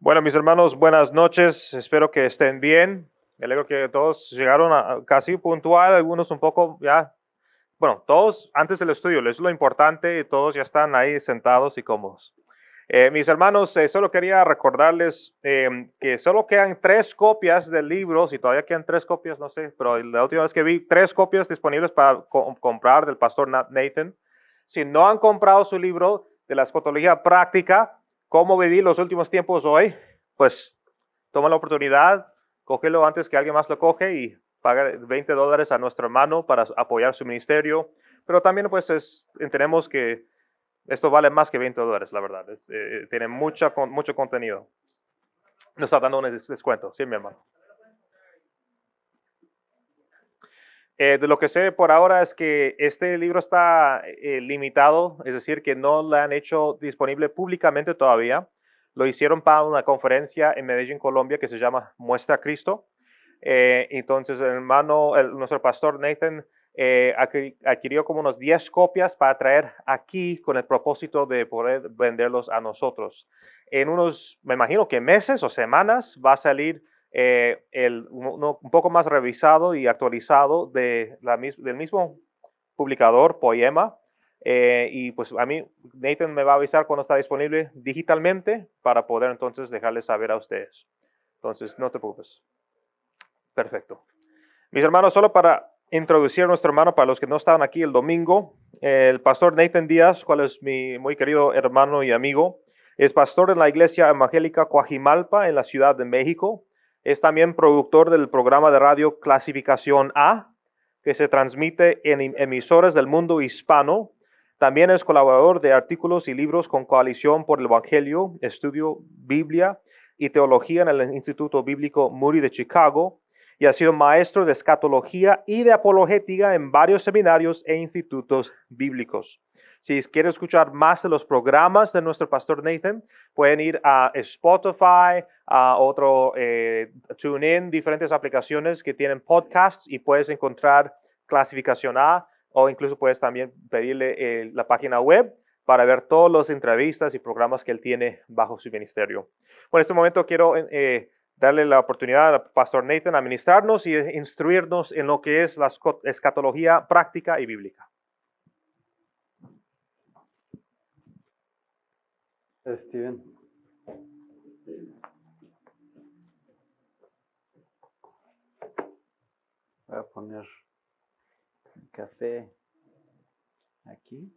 Bueno, mis hermanos, buenas noches. Espero que estén bien. Me alegro que todos llegaron casi puntual, algunos un poco ya. Bueno, todos antes del estudio, eso es lo importante y todos ya están ahí sentados y cómodos. Mis hermanos, solo quería recordarles que solo quedan 3 copias del libro. Si todavía quedan 3 copias, no sé, pero la última vez que vi 3 copias disponibles para comprar del pastor Nathan. Si no han comprado su libro de la escatología práctica, cómo vivir los últimos tiempos hoy, pues toma la oportunidad, cógelo antes que alguien más lo coge y paga $20 a nuestro hermano para apoyar su ministerio. Pero también pues entendemos que esto vale más que $20, la verdad. Tiene mucho contenido. Nos está dando un descuento, sí, mi hermano. De lo que sé por ahora es que este libro está limitado, es decir, que no lo han hecho disponible públicamente todavía. Lo hicieron para una conferencia en Medellín, Colombia, que se llama Muestra a Cristo. Entonces, el hermano, nuestro pastor Nathan adquirió como unos 10 copias para traer aquí con el propósito de poder venderlos a nosotros. En unos, me imagino que meses o semanas va a salir un poco más revisado y actualizado del mismo publicador, Poema. Y pues a mí, Nathan me va a avisar cuando está disponible digitalmente para poder entonces dejarles saber a ustedes. Entonces, no te preocupes. Perfecto. Mis hermanos, solo para introducir a nuestro hermano, para los que no estaban aquí el domingo, el pastor Nathan Díaz, cual es mi muy querido hermano y amigo, es pastor en la iglesia evangélica Coajimalpa en la Ciudad de México. Es también productor del programa de radio Clasificación A, que se transmite en emisoras del mundo hispano. También es colaborador de artículos y libros con Coalición por el Evangelio, Estudio Biblia y Teología en el Instituto Bíblico Moody de Chicago, y ha sido maestro de escatología y de apologética en varios seminarios e institutos bíblicos. Si quieren escuchar más de los programas de nuestro pastor Nathan, pueden ir a Spotify, a otro TuneIn, diferentes aplicaciones que tienen podcasts y puedes encontrar Clasificación A, o incluso puedes también pedirle la página web para ver todas las entrevistas y programas que él tiene bajo su ministerio. Bueno, en este momento quiero darle la oportunidad al pastor Nathan a ministrarnos y instruirnos en lo que es la escatología práctica y bíblica. Steven. Voy a poner el café aquí.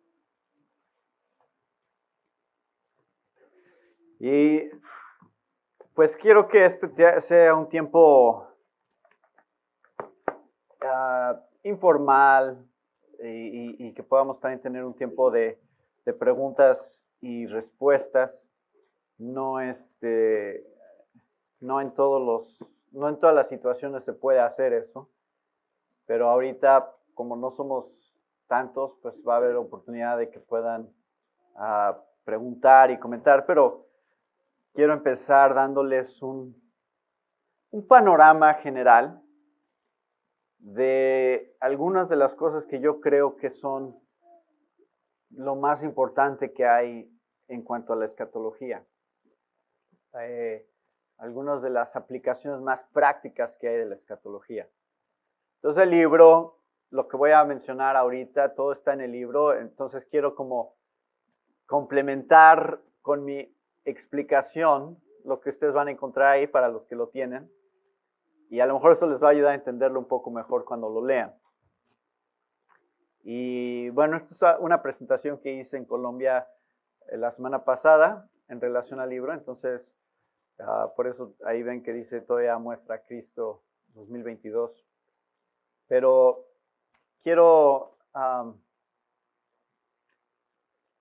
Y pues quiero que este sea un tiempo informal y que podamos también tener un tiempo de preguntas y respuestas. No en todas las situaciones se puede hacer eso, pero ahorita, como no somos tantos, pues va a haber oportunidad de que puedan preguntar y comentar, pero quiero empezar dándoles un panorama general de algunas de las cosas que yo creo que son lo más importante que hay en cuanto a la escatología. Algunas de las aplicaciones más prácticas que hay de la escatología. Entonces el libro, lo que voy a mencionar ahorita, todo está en el libro, entonces quiero como complementar con mi explicación lo que ustedes van a encontrar ahí para los que lo tienen. Y a lo mejor eso les va a ayudar a entenderlo un poco mejor cuando lo lean. Y bueno, esta es una presentación que hice en Colombia la semana pasada en relación al libro, entonces por eso ahí ven que dice todavía Muestra a Cristo 2022. Pero quiero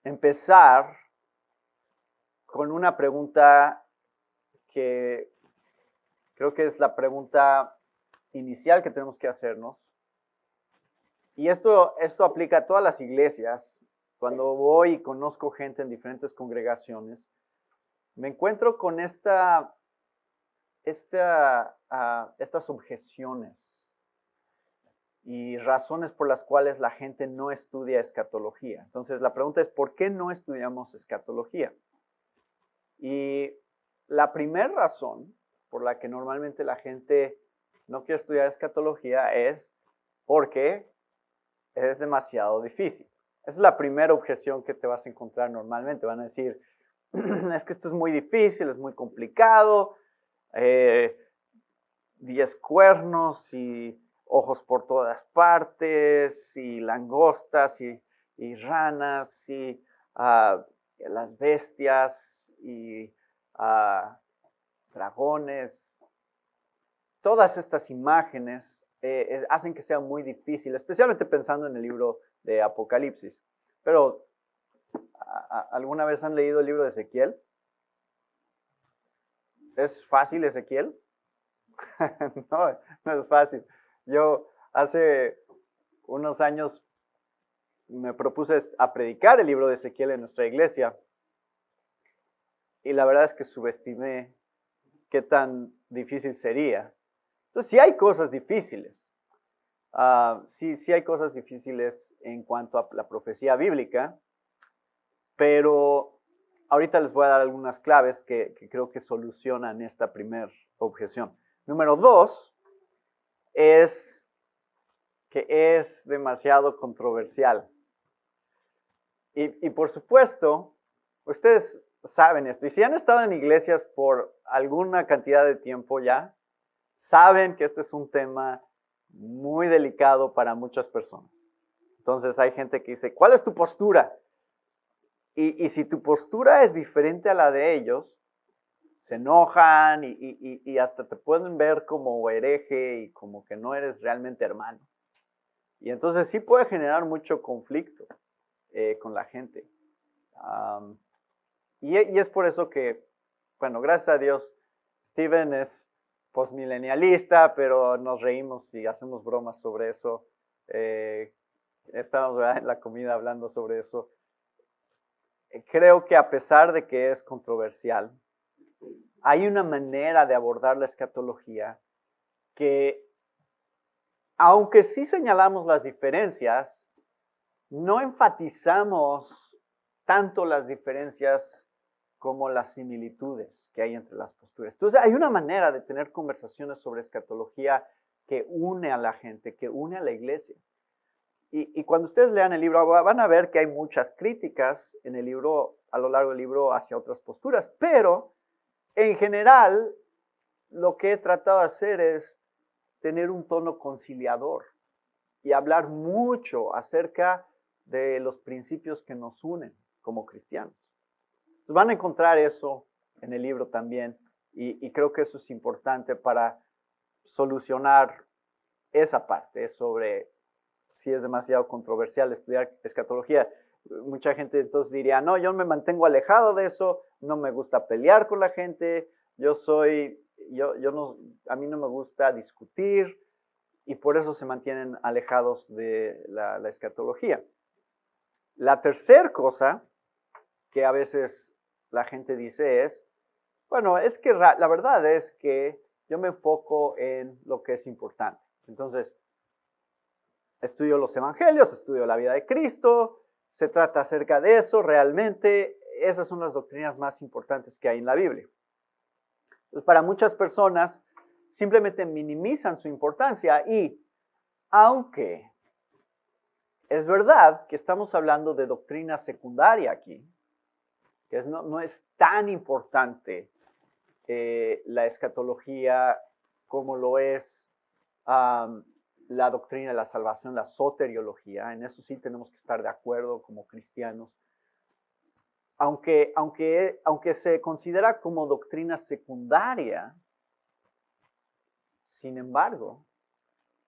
empezar con una pregunta que creo que es la pregunta inicial que tenemos que hacernos. Y esto aplica a todas las iglesias. Cuando voy y conozco gente en diferentes congregaciones, me encuentro con estas objeciones y razones por las cuales la gente no estudia escatología. Entonces, la pregunta es, ¿por qué no estudiamos escatología? Y la primera razón por la que normalmente la gente no quiere estudiar escatología es porque es demasiado difícil. Esa es la primera objeción que te vas a encontrar normalmente. Van a decir, es que esto es muy difícil, es muy complicado, 10 cuernos y ojos por todas partes, y langostas y ranas y las bestias y dragones. Todas estas imágenes hacen que sea muy difícil, especialmente pensando en el libro de Apocalipsis. Pero, ¿alguna vez han leído el libro de Ezequiel? ¿Es fácil Ezequiel? No, no es fácil. Yo hace unos años me propuse a predicar el libro de Ezequiel en nuestra iglesia y la verdad es que subestimé qué tan difícil sería. Entonces, sí hay cosas difíciles. Sí hay cosas difíciles en cuanto a la profecía bíblica, pero ahorita les voy a dar algunas claves que creo que solucionan esta primera objeción. Número 2 es que es demasiado controversial. Y por supuesto, ustedes saben esto, y si han estado en iglesias por alguna cantidad de tiempo ya, saben que este es un tema muy delicado para muchas personas. Entonces hay gente que dice, ¿cuál es tu postura? Y si tu postura es diferente a la de ellos, se enojan y hasta te pueden ver como hereje y como que no eres realmente hermano. Y entonces sí puede generar mucho conflicto con la gente. Y es por eso que, bueno, gracias a Dios, Steven es postmilenialista, pero nos reímos y hacemos bromas sobre eso. Estábamos en la comida hablando sobre eso. Creo que a pesar de que es controversial, hay una manera de abordar la escatología que, aunque sí señalamos las diferencias, no enfatizamos tanto las diferencias como las similitudes que hay entre las posturas. Entonces, hay una manera de tener conversaciones sobre escatología que une a la gente, que une a la iglesia. Y cuando ustedes lean el libro, van a ver que hay muchas críticas en el libro, a lo largo del libro, hacia otras posturas, pero en general, lo que he tratado de hacer es tener un tono conciliador y hablar mucho acerca de los principios que nos unen como cristianos. Entonces, van a encontrar eso en el libro también, y creo que eso es importante para solucionar esa parte sobre si es demasiado controversial estudiar escatología. Mucha gente entonces diría, no, yo me mantengo alejado de eso, no me gusta pelear con la gente, a mí no me gusta discutir, y por eso se mantienen alejados de la escatología. La tercera cosa que a veces la gente dice es, bueno, es que la verdad es que yo me enfoco en lo que es importante. Entonces, estudio los evangelios, estudio la vida de Cristo, se trata acerca de eso realmente. Esas son las doctrinas más importantes que hay en la Biblia. Entonces, para muchas personas, simplemente minimizan su importancia y, aunque es verdad que estamos hablando de doctrina secundaria aquí, que no es tan importante la escatología como lo es la doctrina de la salvación, la soteriología. En eso sí tenemos que estar de acuerdo como cristianos. Aunque se considera como doctrina secundaria, sin embargo,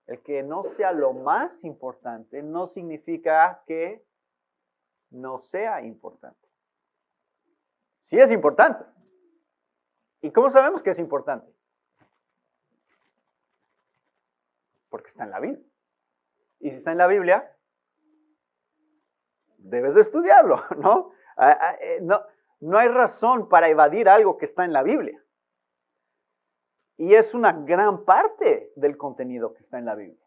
el que no sea lo más importante no significa que no sea importante. Sí es importante. ¿Y cómo sabemos que es importante? Porque está en la Biblia. Y si está en la Biblia, debes de estudiarlo, ¿no? No hay razón para evadir algo que está en la Biblia. Y es una gran parte del contenido que está en la Biblia.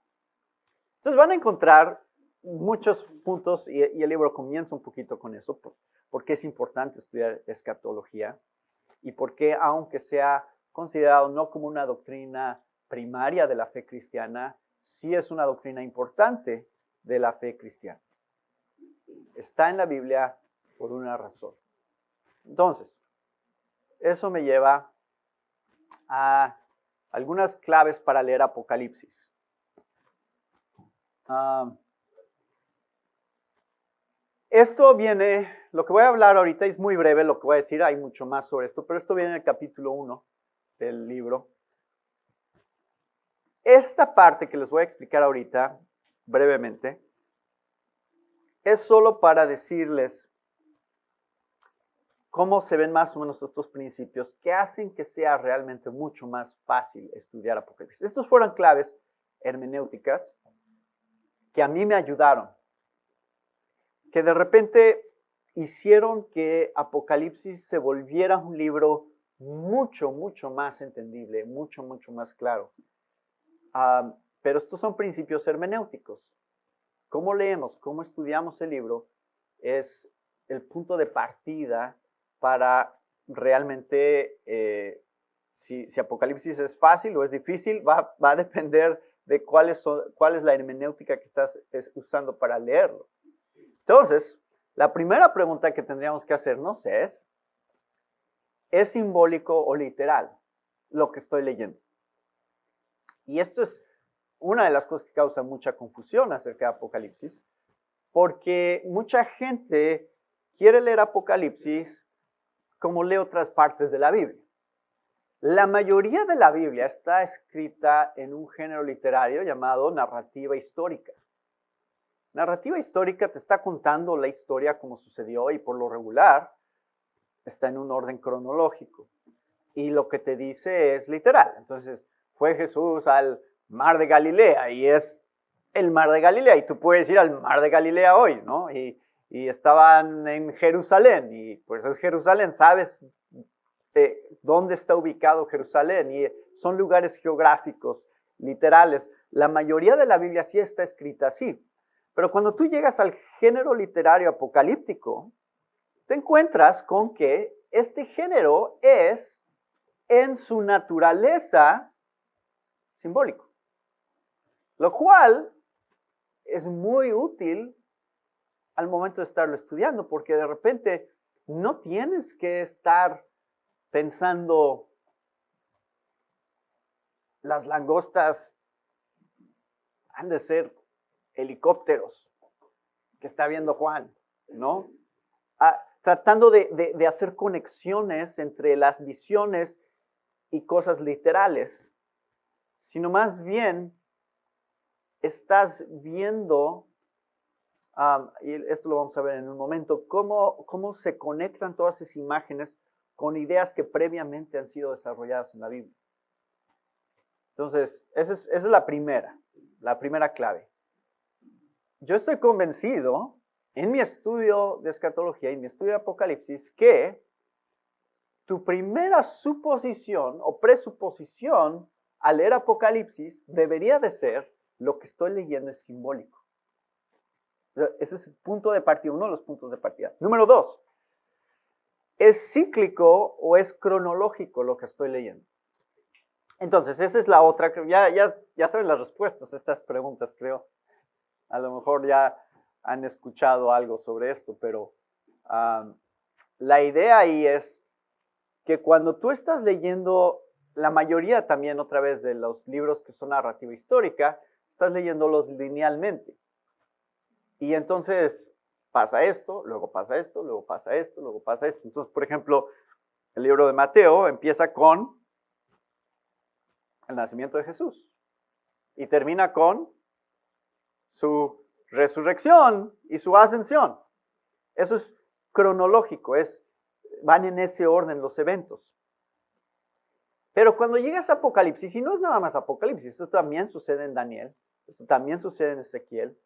Entonces van a encontrar muchos puntos, y el libro comienza un poquito con eso, porque es importante estudiar escatología. y por qué, aunque sea considerado no como una doctrina primaria de la fe cristiana, sí es una doctrina importante de la fe cristiana. Está en la Biblia por una razón. Entonces, eso me lleva a algunas claves para leer Apocalipsis. Esto viene, lo que voy a hablar ahorita es muy breve, lo que voy a decir, hay mucho más sobre esto, pero esto viene en el capítulo 1 del libro. Esta parte que les voy a explicar ahorita, brevemente, es solo para decirles cómo se ven más o menos estos principios que hacen que sea realmente mucho más fácil estudiar Apocalipsis. Estos fueron claves hermenéuticas que a mí me ayudaron, que de repente hicieron que Apocalipsis se volviera un libro mucho, mucho más entendible, mucho, mucho más claro. Pero estos son principios hermenéuticos. Cómo leemos, cómo estudiamos el libro es el punto de partida para realmente, si Apocalipsis es fácil o es difícil, va a depender de cuál es la hermenéutica que estás usando para leerlo. Entonces, la primera pregunta que tendríamos que hacernos ¿es simbólico o literal lo que estoy leyendo? Y esto es una de las cosas que causa mucha confusión acerca de Apocalipsis, porque mucha gente quiere leer Apocalipsis como lee otras partes de la Biblia. La mayoría de la Biblia está escrita en un género literario llamado narrativa histórica. Narrativa histórica te está contando la historia como sucedió y por lo regular está en un orden cronológico. Y lo que te dice es literal. Entonces, fue Jesús al mar de Galilea y es el mar de Galilea y tú puedes ir al mar de Galilea hoy, ¿no? Y estaban en Jerusalén y pues es Jerusalén, sabes dónde está ubicado Jerusalén y son lugares geográficos, literales. La mayoría de la Biblia sí está escrita así, pero cuando tú llegas al género literario apocalíptico, te encuentras con que este género es en su naturaleza simbólico, lo cual es muy útil al momento de estarlo estudiando, porque de repente no tienes que estar pensando las langostas han de ser helicópteros que está viendo Juan, ¿no? Tratando de hacer conexiones entre las visiones y cosas literales, sino más bien estás viendo, y esto lo vamos a ver en un momento, cómo se conectan todas esas imágenes con ideas que previamente han sido desarrolladas en la Biblia. Entonces, esa es la primera clave. Yo estoy convencido, en mi estudio de escatología y en mi estudio de Apocalipsis, que tu primera suposición o presuposición al leer Apocalipsis debería de ser: lo que estoy leyendo es simbólico. Ese es el punto de partida, uno de los puntos de partida. Número 2, ¿es cíclico o es cronológico lo que estoy leyendo? Entonces, esa es la otra. Ya saben las respuestas a estas preguntas, creo. A lo mejor ya han escuchado algo sobre esto, pero la idea ahí es que cuando tú estás leyendo, la mayoría también otra vez de los libros que son narrativa histórica, estás leyéndolos linealmente. Y entonces pasa esto, luego pasa esto, luego pasa esto, luego pasa esto. Entonces, por ejemplo, el libro de Mateo empieza con el nacimiento de Jesús y termina con su resurrección y su ascensión. Eso es cronológico, van en ese orden los eventos. Pero cuando llegas a Apocalipsis, y no es nada más Apocalipsis, esto también sucede en Daniel, esto también sucede en Ezequiel,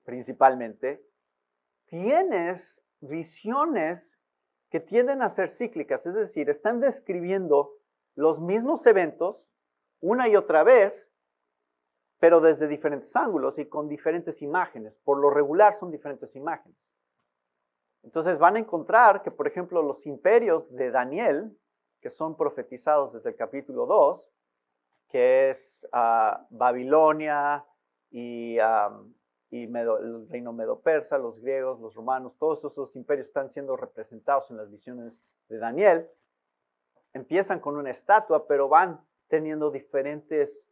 principalmente, tienes visiones que tienden a ser cíclicas, es decir, están describiendo los mismos eventos una y otra vez, pero desde diferentes ángulos y con diferentes imágenes. Por lo regular son diferentes imágenes. Entonces van a encontrar que, por ejemplo, los imperios de Daniel, que son profetizados desde el capítulo 2, que es Babilonia y el reino medo-persa, los griegos, los romanos, todos esos imperios están siendo representados en las visiones de Daniel. Empiezan con una estatua, pero van teniendo diferentes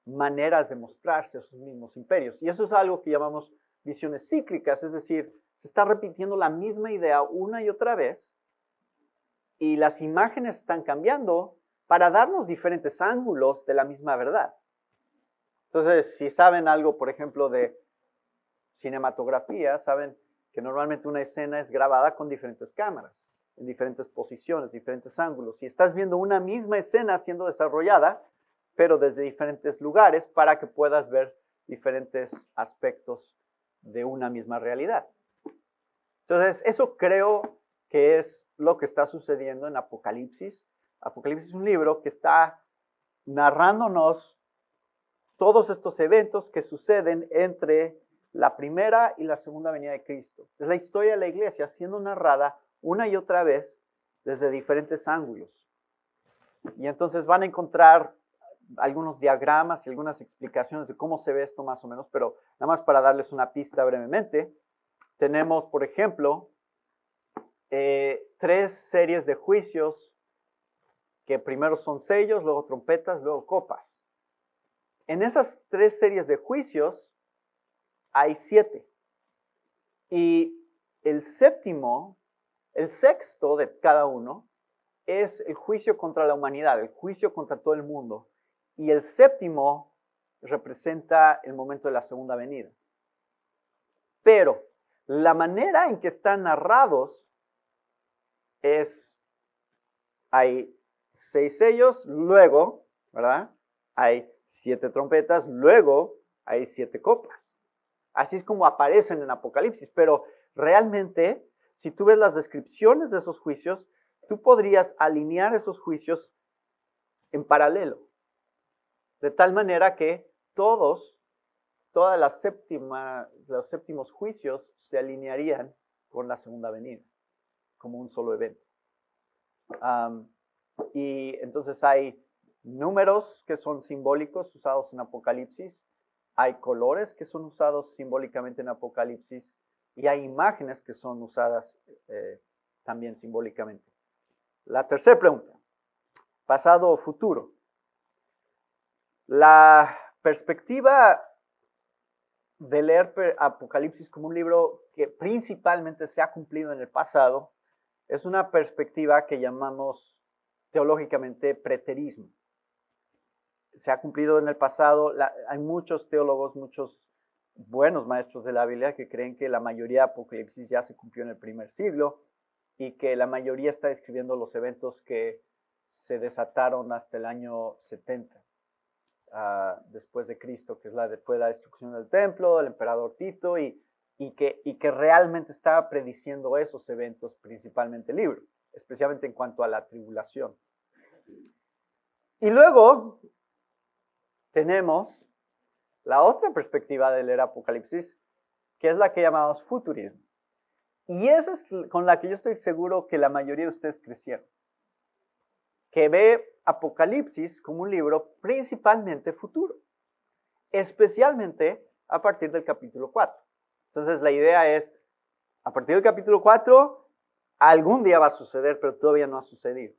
maneras de mostrarse esos mismos imperios. Y eso es algo que llamamos visiones cíclicas, es decir, se está repitiendo la misma idea una y otra vez y las imágenes están cambiando para darnos diferentes ángulos de la misma verdad. Entonces, si saben algo, por ejemplo, de cinematografía, saben que normalmente una escena es grabada con diferentes cámaras, en diferentes posiciones, diferentes ángulos. Y estás viendo una misma escena siendo desarrollada, pero desde diferentes lugares para que puedas ver diferentes aspectos de una misma realidad. Entonces, eso creo que es lo que está sucediendo en Apocalipsis. Apocalipsis es un libro que está narrándonos todos estos eventos que suceden entre la primera y la segunda venida de Cristo. Es la historia de la iglesia siendo narrada una y otra vez desde diferentes ángulos. Y entonces van a encontrar algunos diagramas y algunas explicaciones de cómo se ve esto más o menos, pero nada más para darles una pista brevemente. Tenemos, por ejemplo, 3 series de juicios que primero son sellos, luego trompetas, luego copas. En esas 3 series de juicios hay 7. Y el sexto de cada uno es el juicio contra la humanidad, el juicio contra todo el mundo. Y el séptimo representa el momento de la segunda venida. Pero la manera en que están narrados es, hay 6 sellos, luego, ¿verdad? Hay 7 trompetas, luego hay 7 copas. Así es como aparecen en Apocalipsis, pero realmente, si tú ves las descripciones de esos juicios, tú podrías alinear esos juicios en paralelo, de tal manera que los séptimos juicios se alinearían con la segunda venida, como un solo evento. Y entonces hay números que son simbólicos usados en Apocalipsis, hay colores que son usados simbólicamente en Apocalipsis y hay imágenes que son usadas también simbólicamente. La tercera pregunta, pasado o futuro. La perspectiva de leer Apocalipsis como un libro que principalmente se ha cumplido en el pasado es una perspectiva que llamamos teológicamente preterismo. Se ha cumplido en el pasado, hay muchos teólogos, muchos buenos maestros de la Biblia que creen que la mayoría de Apocalipsis ya se cumplió en el primer siglo y que la mayoría está describiendo los eventos que se desataron hasta el año 70 después de Cristo, que es después de la destrucción del templo, del emperador Tito, y que realmente estaba prediciendo esos eventos, principalmente el libro, especialmente en cuanto a la tribulación. Y luego tenemos la otra perspectiva de leer Apocalipsis, que es la que llamamos futurismo. Y esa es con la que yo estoy seguro que la mayoría de ustedes crecieron, que ve Apocalipsis como un libro principalmente futuro, especialmente a partir del capítulo 4. Entonces la idea es, a partir del capítulo 4, algún día va a suceder, pero todavía no ha sucedido.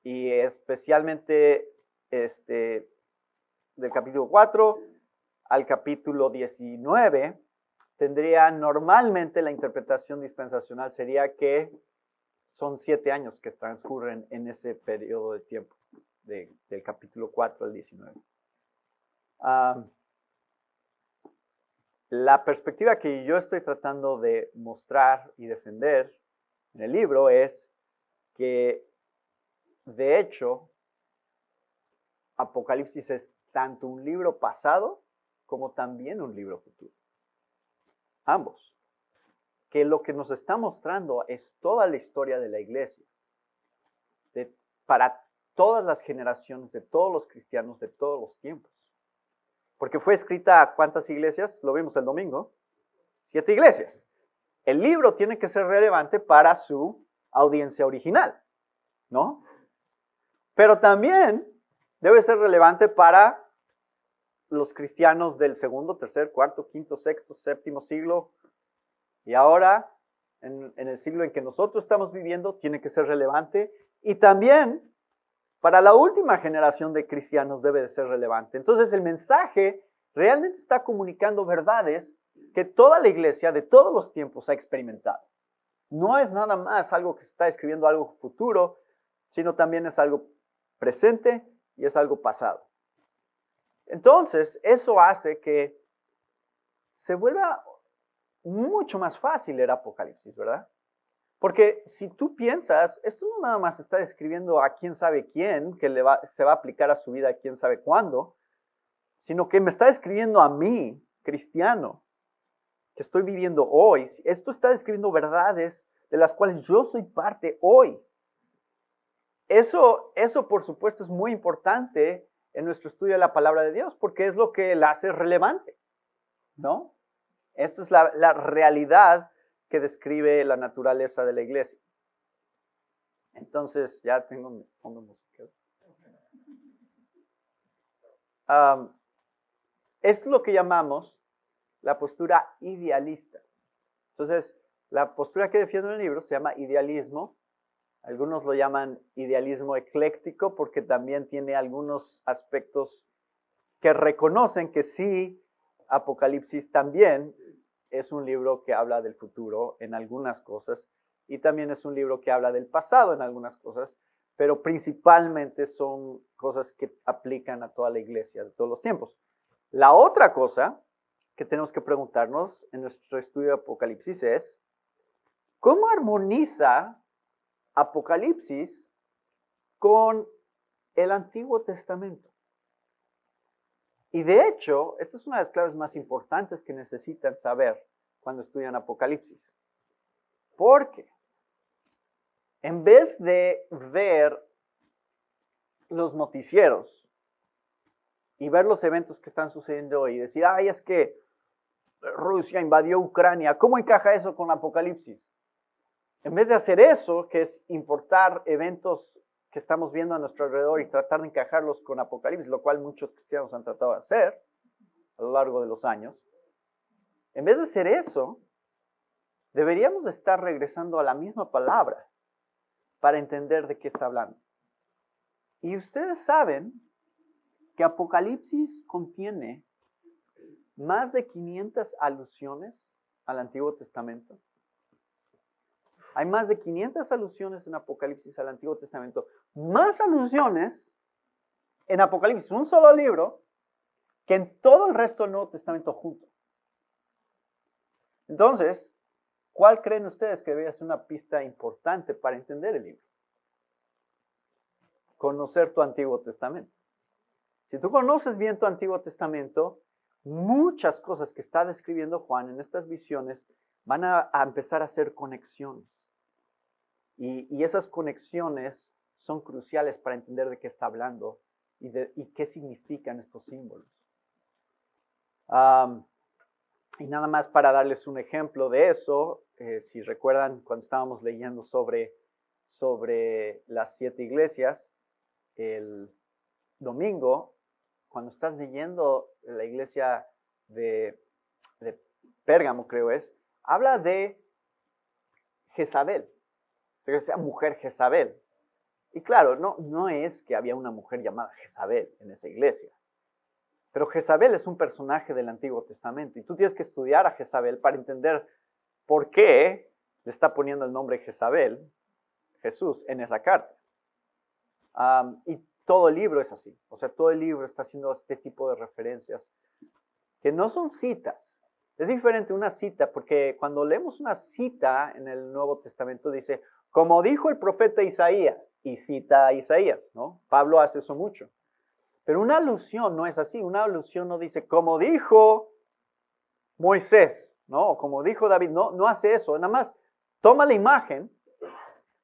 Y especialmente del capítulo 4 al capítulo 19, tendría normalmente la interpretación dispensacional sería que son 7 años que transcurren en ese periodo de tiempo, del capítulo 4 al 19. La perspectiva que yo estoy tratando de mostrar y defender en el libro es que, de hecho, Apocalipsis es tanto un libro pasado como también un libro futuro. Ambos. Que lo que nos está mostrando es toda la historia de la iglesia, para todas las generaciones, de todos los cristianos, de todos los tiempos. Porque fue escrita a ¿cuántas iglesias? Lo vimos el domingo. 7 iglesias. el libro tiene que ser relevante para su audiencia original, ¿no? Pero también debe ser relevante para los cristianos del segundo, tercer, cuarto, quinto, sexto, séptimo siglo. Y ahora, en el siglo en que nosotros estamos viviendo, tiene que ser relevante. Y también para la última generación de cristianos debe de ser relevante. Entonces el mensaje realmente está comunicando verdades que toda la iglesia de todos los tiempos ha experimentado. No es nada más algo que se está escribiendo algo futuro, sino también es algo presente y es algo pasado. Entonces, eso hace que se vuelva mucho más fácil leer Apocalipsis, ¿verdad? Porque si tú piensas, esto no nada más está describiendo a quién sabe quién, que se va a aplicar a su vida a quién sabe cuándo, sino que me está describiendo a mí, cristiano, que estoy viviendo hoy. Esto está describiendo verdades de las cuales yo soy parte hoy. Eso por supuesto, es muy importante en nuestro estudio de la palabra de Dios, porque es lo que la hace relevante, ¿no? Esta es la realidad que describe la naturaleza de la iglesia. Entonces, ya tengo mi fondo musical. Esto es lo que llamamos la postura idealista. Entonces, la postura que defiendo en el libro se llama idealismo. Algunos lo llaman idealismo ecléctico porque también tiene algunos aspectos que reconocen que sí, Apocalipsis también es un libro que habla del futuro en algunas cosas y también es un libro que habla del pasado en algunas cosas, pero principalmente son cosas que aplican a toda la iglesia de todos los tiempos. La otra cosa que tenemos que preguntarnos en nuestro estudio de Apocalipsis es, ¿cómo armoniza Apocalipsis con el Antiguo Testamento? Y de hecho, esta es una de las claves más importantes que necesitan saber cuando estudian Apocalipsis. Porque en vez de ver los noticieros y ver los eventos que están sucediendo hoy y decir, ay, es que Rusia invadió Ucrania, ¿cómo encaja eso con Apocalipsis? En vez de hacer eso, que es importar eventos que estamos viendo a nuestro alrededor y tratar de encajarlos con Apocalipsis, lo cual muchos cristianos han tratado de hacer a lo largo de los años, en vez de hacer eso, deberíamos estar regresando a la misma palabra para entender de qué está hablando. Y ustedes saben que Apocalipsis contiene más de 500 alusiones al Antiguo Testamento. Hay más de 500 alusiones en Apocalipsis al Antiguo Testamento. Más alusiones en Apocalipsis, un solo libro, que en todo el resto del Nuevo Testamento junto. Entonces, ¿cuál creen ustedes que debería ser una pista importante para entender el libro? Conocer tu Antiguo Testamento. Si tú conoces bien tu Antiguo Testamento, muchas cosas que está describiendo Juan en estas visiones van a empezar a hacer conexiones. Y esas conexiones son cruciales para entender de qué está hablando y qué significan estos símbolos. Y nada más para darles un ejemplo de eso, si recuerdan cuando estábamos leyendo sobre las 7 iglesias, el domingo, cuando estás leyendo la iglesia de Pérgamo, creo es, habla de Jezabel, esa mujer Jezabel. Y claro, no es que había una mujer llamada Jezabel en esa iglesia, pero Jezabel es un personaje del Antiguo Testamento y tú tienes que estudiar a Jezabel para entender por qué le está poniendo el nombre Jezabel, Jesús, en esa carta. Y todo el libro es así, o sea, todo el libro está haciendo este tipo de referencias que no son citas. Es diferente una cita, porque cuando leemos una cita en el Nuevo Testamento dice, como dijo el profeta Isaías, y cita a Isaías, ¿no? Pablo hace eso mucho. Pero una alusión no es así, una alusión no dice, como dijo Moisés, ¿no? O como dijo David, no hace eso, nada más toma la imagen,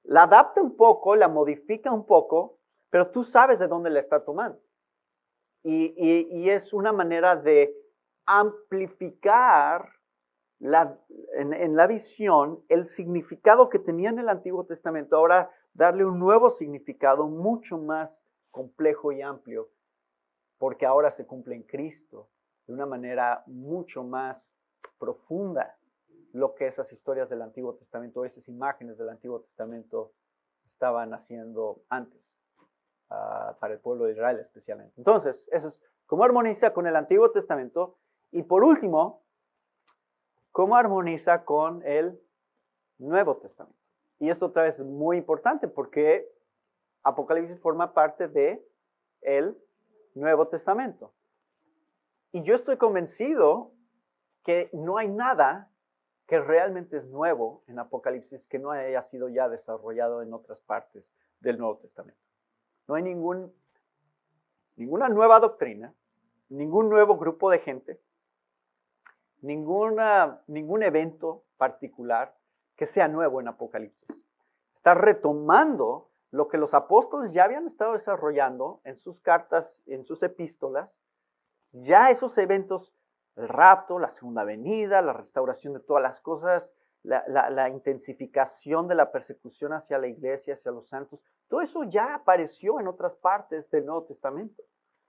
la adapta un poco, la modifica un poco, pero tú sabes de dónde la está tomando. Y es una manera de amplificar en la visión, el significado que tenía en el Antiguo Testamento, ahora darle un nuevo significado mucho más complejo y amplio, porque ahora se cumple en Cristo de una manera mucho más profunda lo que esas historias del Antiguo Testamento, esas imágenes del Antiguo Testamento estaban haciendo antes, para el pueblo de Israel especialmente. Entonces, eso es cómo armoniza con el Antiguo Testamento. Y por último, cómo armoniza con el Nuevo Testamento. Y esto otra vez es muy importante porque Apocalipsis forma parte de el Nuevo Testamento. Y yo estoy convencido que no hay nada que realmente es nuevo en Apocalipsis que no haya sido ya desarrollado en otras partes del Nuevo Testamento. No hay ninguna nueva doctrina, ningún nuevo grupo de gente, ningún evento particular que sea nuevo en Apocalipsis. Está retomando lo que los apóstoles ya habían estado desarrollando en sus cartas, en sus epístolas. Ya esos eventos, el rapto, la segunda venida, la restauración de todas las cosas, la intensificación de la persecución hacia la iglesia, hacia los santos, todo eso ya apareció en otras partes del Nuevo Testamento.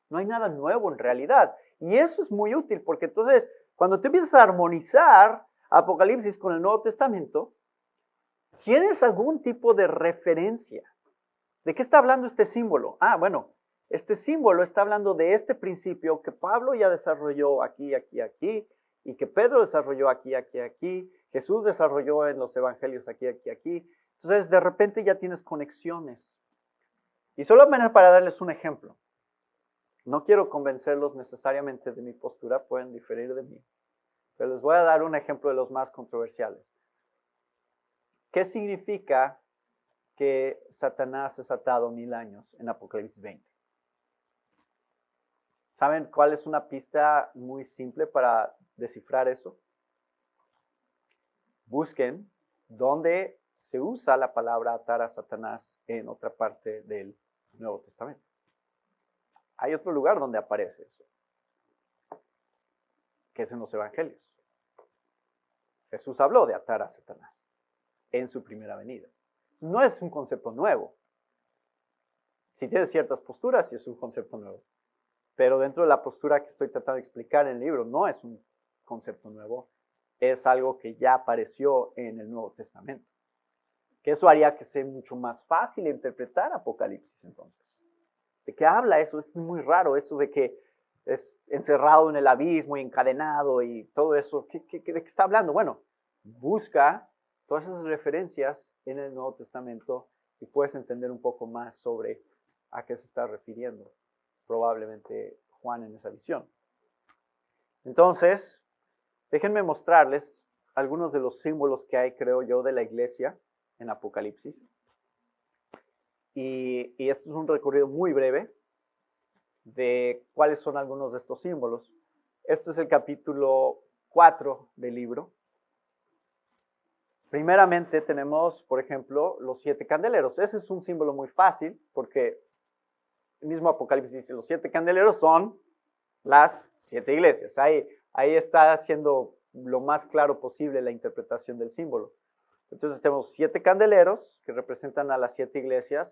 No hay nada nuevo en realidad. Y eso es muy útil porque entonces, cuando te empiezas a armonizar Apocalipsis con el Nuevo Testamento, tienes algún tipo de referencia. ¿De qué está hablando este símbolo? Bueno, este símbolo está hablando de este principio que Pablo ya desarrolló aquí, aquí, aquí, y que Pedro desarrolló aquí, aquí, aquí, Jesús desarrolló en los evangelios aquí, aquí, aquí. Entonces, de repente ya tienes conexiones. Y solamente para darles un ejemplo, no quiero convencerlos necesariamente de mi postura, pueden diferir de mí, pero les voy a dar un ejemplo de los más controversiales. ¿Qué significa que Satanás es atado 1000 años en Apocalipsis 20? ¿Saben cuál es una pista muy simple para descifrar eso? Busquen dónde se usa la palabra atar a Satanás en otra parte del Nuevo Testamento. Hay otro lugar donde aparece eso, que es en los evangelios. Jesús habló de atar a Satanás en su primera venida. No es un concepto nuevo. Si tiene ciertas posturas, sí es un concepto nuevo. Pero dentro de la postura que estoy tratando de explicar en el libro, no es un concepto nuevo. Es algo que ya apareció en el Nuevo Testamento. Que eso haría que sea mucho más fácil interpretar Apocalipsis entonces. ¿De qué habla eso? Es muy raro eso de que es encerrado en el abismo y encadenado y todo eso. ¿De qué está hablando? Bueno, busca todas esas referencias en el Nuevo Testamento y puedes entender un poco más sobre a qué se está refiriendo probablemente Juan en esa visión. Entonces, déjenme mostrarles algunos de los símbolos que hay, creo yo, de la iglesia en Apocalipsis. Y esto es un recorrido muy breve de cuáles son algunos de estos símbolos. Esto es el capítulo 4 del libro. Primeramente tenemos, por ejemplo, los 7 candeleros. Ese es un símbolo muy fácil porque el mismo Apocalipsis dice, los 7 candeleros son las 7 iglesias. Ahí está haciendo lo más claro posible la interpretación del símbolo. Entonces tenemos 7 candeleros que representan a las 7 iglesias,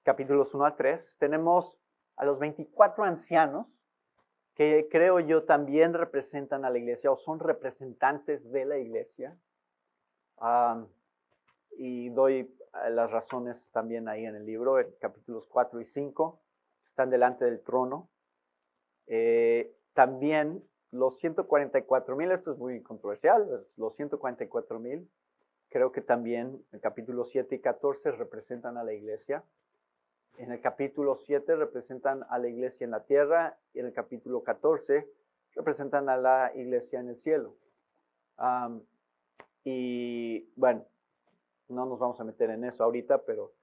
capítulos 1 al 3. Tenemos a los 24 ancianos, que creo yo también representan a la iglesia o son representantes de la iglesia. Y doy las razones también ahí en el libro, en capítulos 4 y 5, están delante del trono. También los 144,000, esto es muy controversial, los 144,000, creo que también en capítulos 7 y 14 representan a la iglesia. En el capítulo 7 representan a la iglesia en la tierra y en el capítulo 14 representan a la iglesia en el cielo. Y bueno, no nos vamos a meter en eso ahorita, pero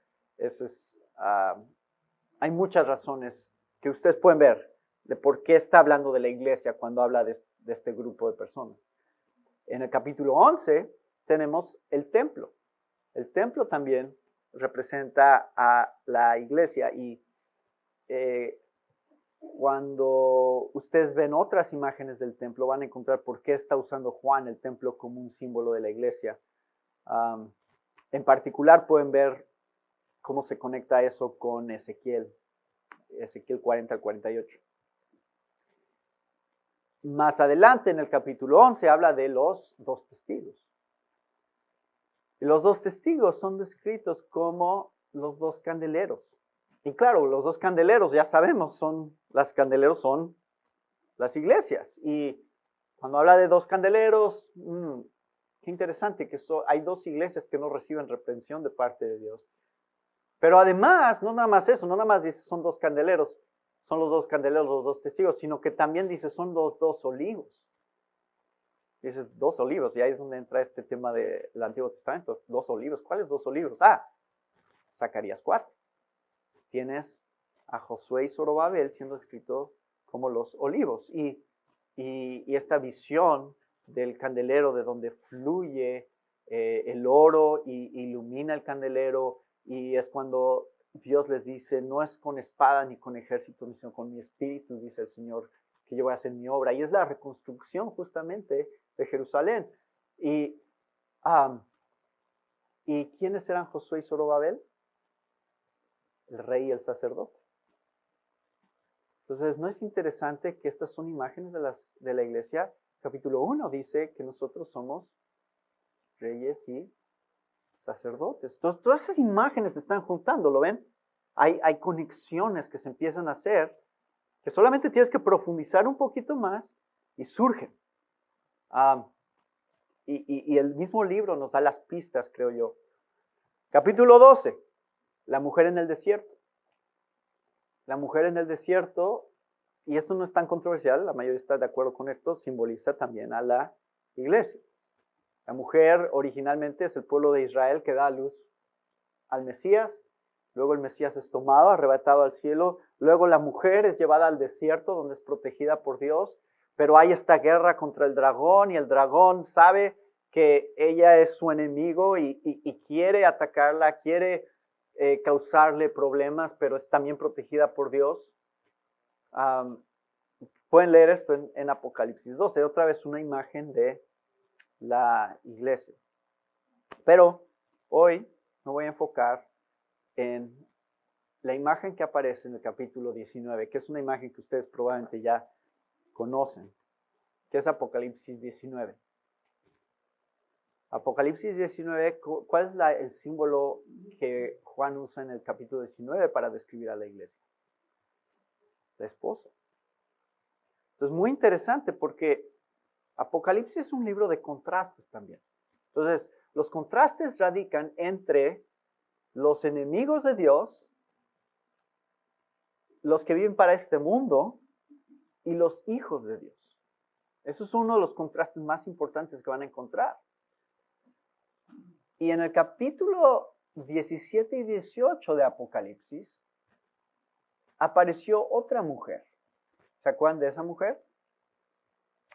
hay muchas razones que ustedes pueden ver de por qué está hablando de la iglesia cuando habla de este grupo de personas. En el capítulo 11 tenemos el templo. El templo también representa a la iglesia y Cuando ustedes ven otras imágenes del templo, van a encontrar por qué está usando Juan el templo como un símbolo de la iglesia. En particular pueden ver cómo se conecta eso con Ezequiel 40 al 48. Más adelante, en el capítulo 11, habla de los dos testigos. Y los dos testigos son descritos como los dos candeleros. Y claro, los dos candeleros, ya sabemos, las candeleros son las iglesias. Y cuando habla de dos candeleros, qué interesante que hay dos iglesias que no reciben reprensión de parte de Dios. Pero además, no nada más eso, no nada más dice son dos candeleros, son los dos candeleros, los dos testigos, sino que también dice son los dos olivos. Dice dos olivos, y ahí es donde entra este tema del Antiguo Testamento. Dos olivos, ¿cuáles dos olivos? Zacarías 4. Tienes a Josué y Zorobabel siendo escrito como los olivos. Y esta visión del candelero, de donde fluye el oro y ilumina el candelero, y es cuando Dios les dice, no es con espada ni con ejército, sino con mi espíritu, dice el Señor, que yo voy a hacer mi obra. Y es la reconstrucción justamente de Jerusalén. ¿Y quiénes eran Josué y Zorobabel? El rey y el sacerdote. Entonces, ¿no es interesante que estas son imágenes de la iglesia? Capítulo 1 dice que nosotros somos reyes y sacerdotes. Entonces, todas esas imágenes se están juntando, ¿lo ven? Hay conexiones que se empiezan a hacer, que solamente tienes que profundizar un poquito más y surgen. Y el mismo libro nos da las pistas, creo yo. Capítulo 12, la mujer en el desierto. La mujer en el desierto, y esto no es tan controversial, la mayoría está de acuerdo con esto, simboliza también a la iglesia. La mujer originalmente es el pueblo de Israel que da a luz al Mesías, luego el Mesías es tomado, arrebatado al cielo, luego la mujer es llevada al desierto donde es protegida por Dios, pero hay esta guerra contra el dragón y el dragón sabe que ella es su enemigo y quiere atacarla, quiere causarle problemas, pero es también protegida por Dios. Pueden leer esto en Apocalipsis 12, otra vez una imagen de la iglesia. Pero hoy me voy a enfocar en la imagen que aparece en el capítulo 19, que es una imagen que ustedes probablemente ya conocen, que es Apocalipsis 19. Apocalipsis 19, ¿cuál es el símbolo que Juan usa en el capítulo 19 para describir a la iglesia? La esposa. Entonces, muy interesante porque Apocalipsis es un libro de contrastes también. Entonces, los contrastes radican entre los enemigos de Dios, los que viven para este mundo y los hijos de Dios. Eso es uno de los contrastes más importantes que van a encontrar. Y en el capítulo 17 y 18 de Apocalipsis apareció otra mujer. ¿Se acuerdan de esa mujer?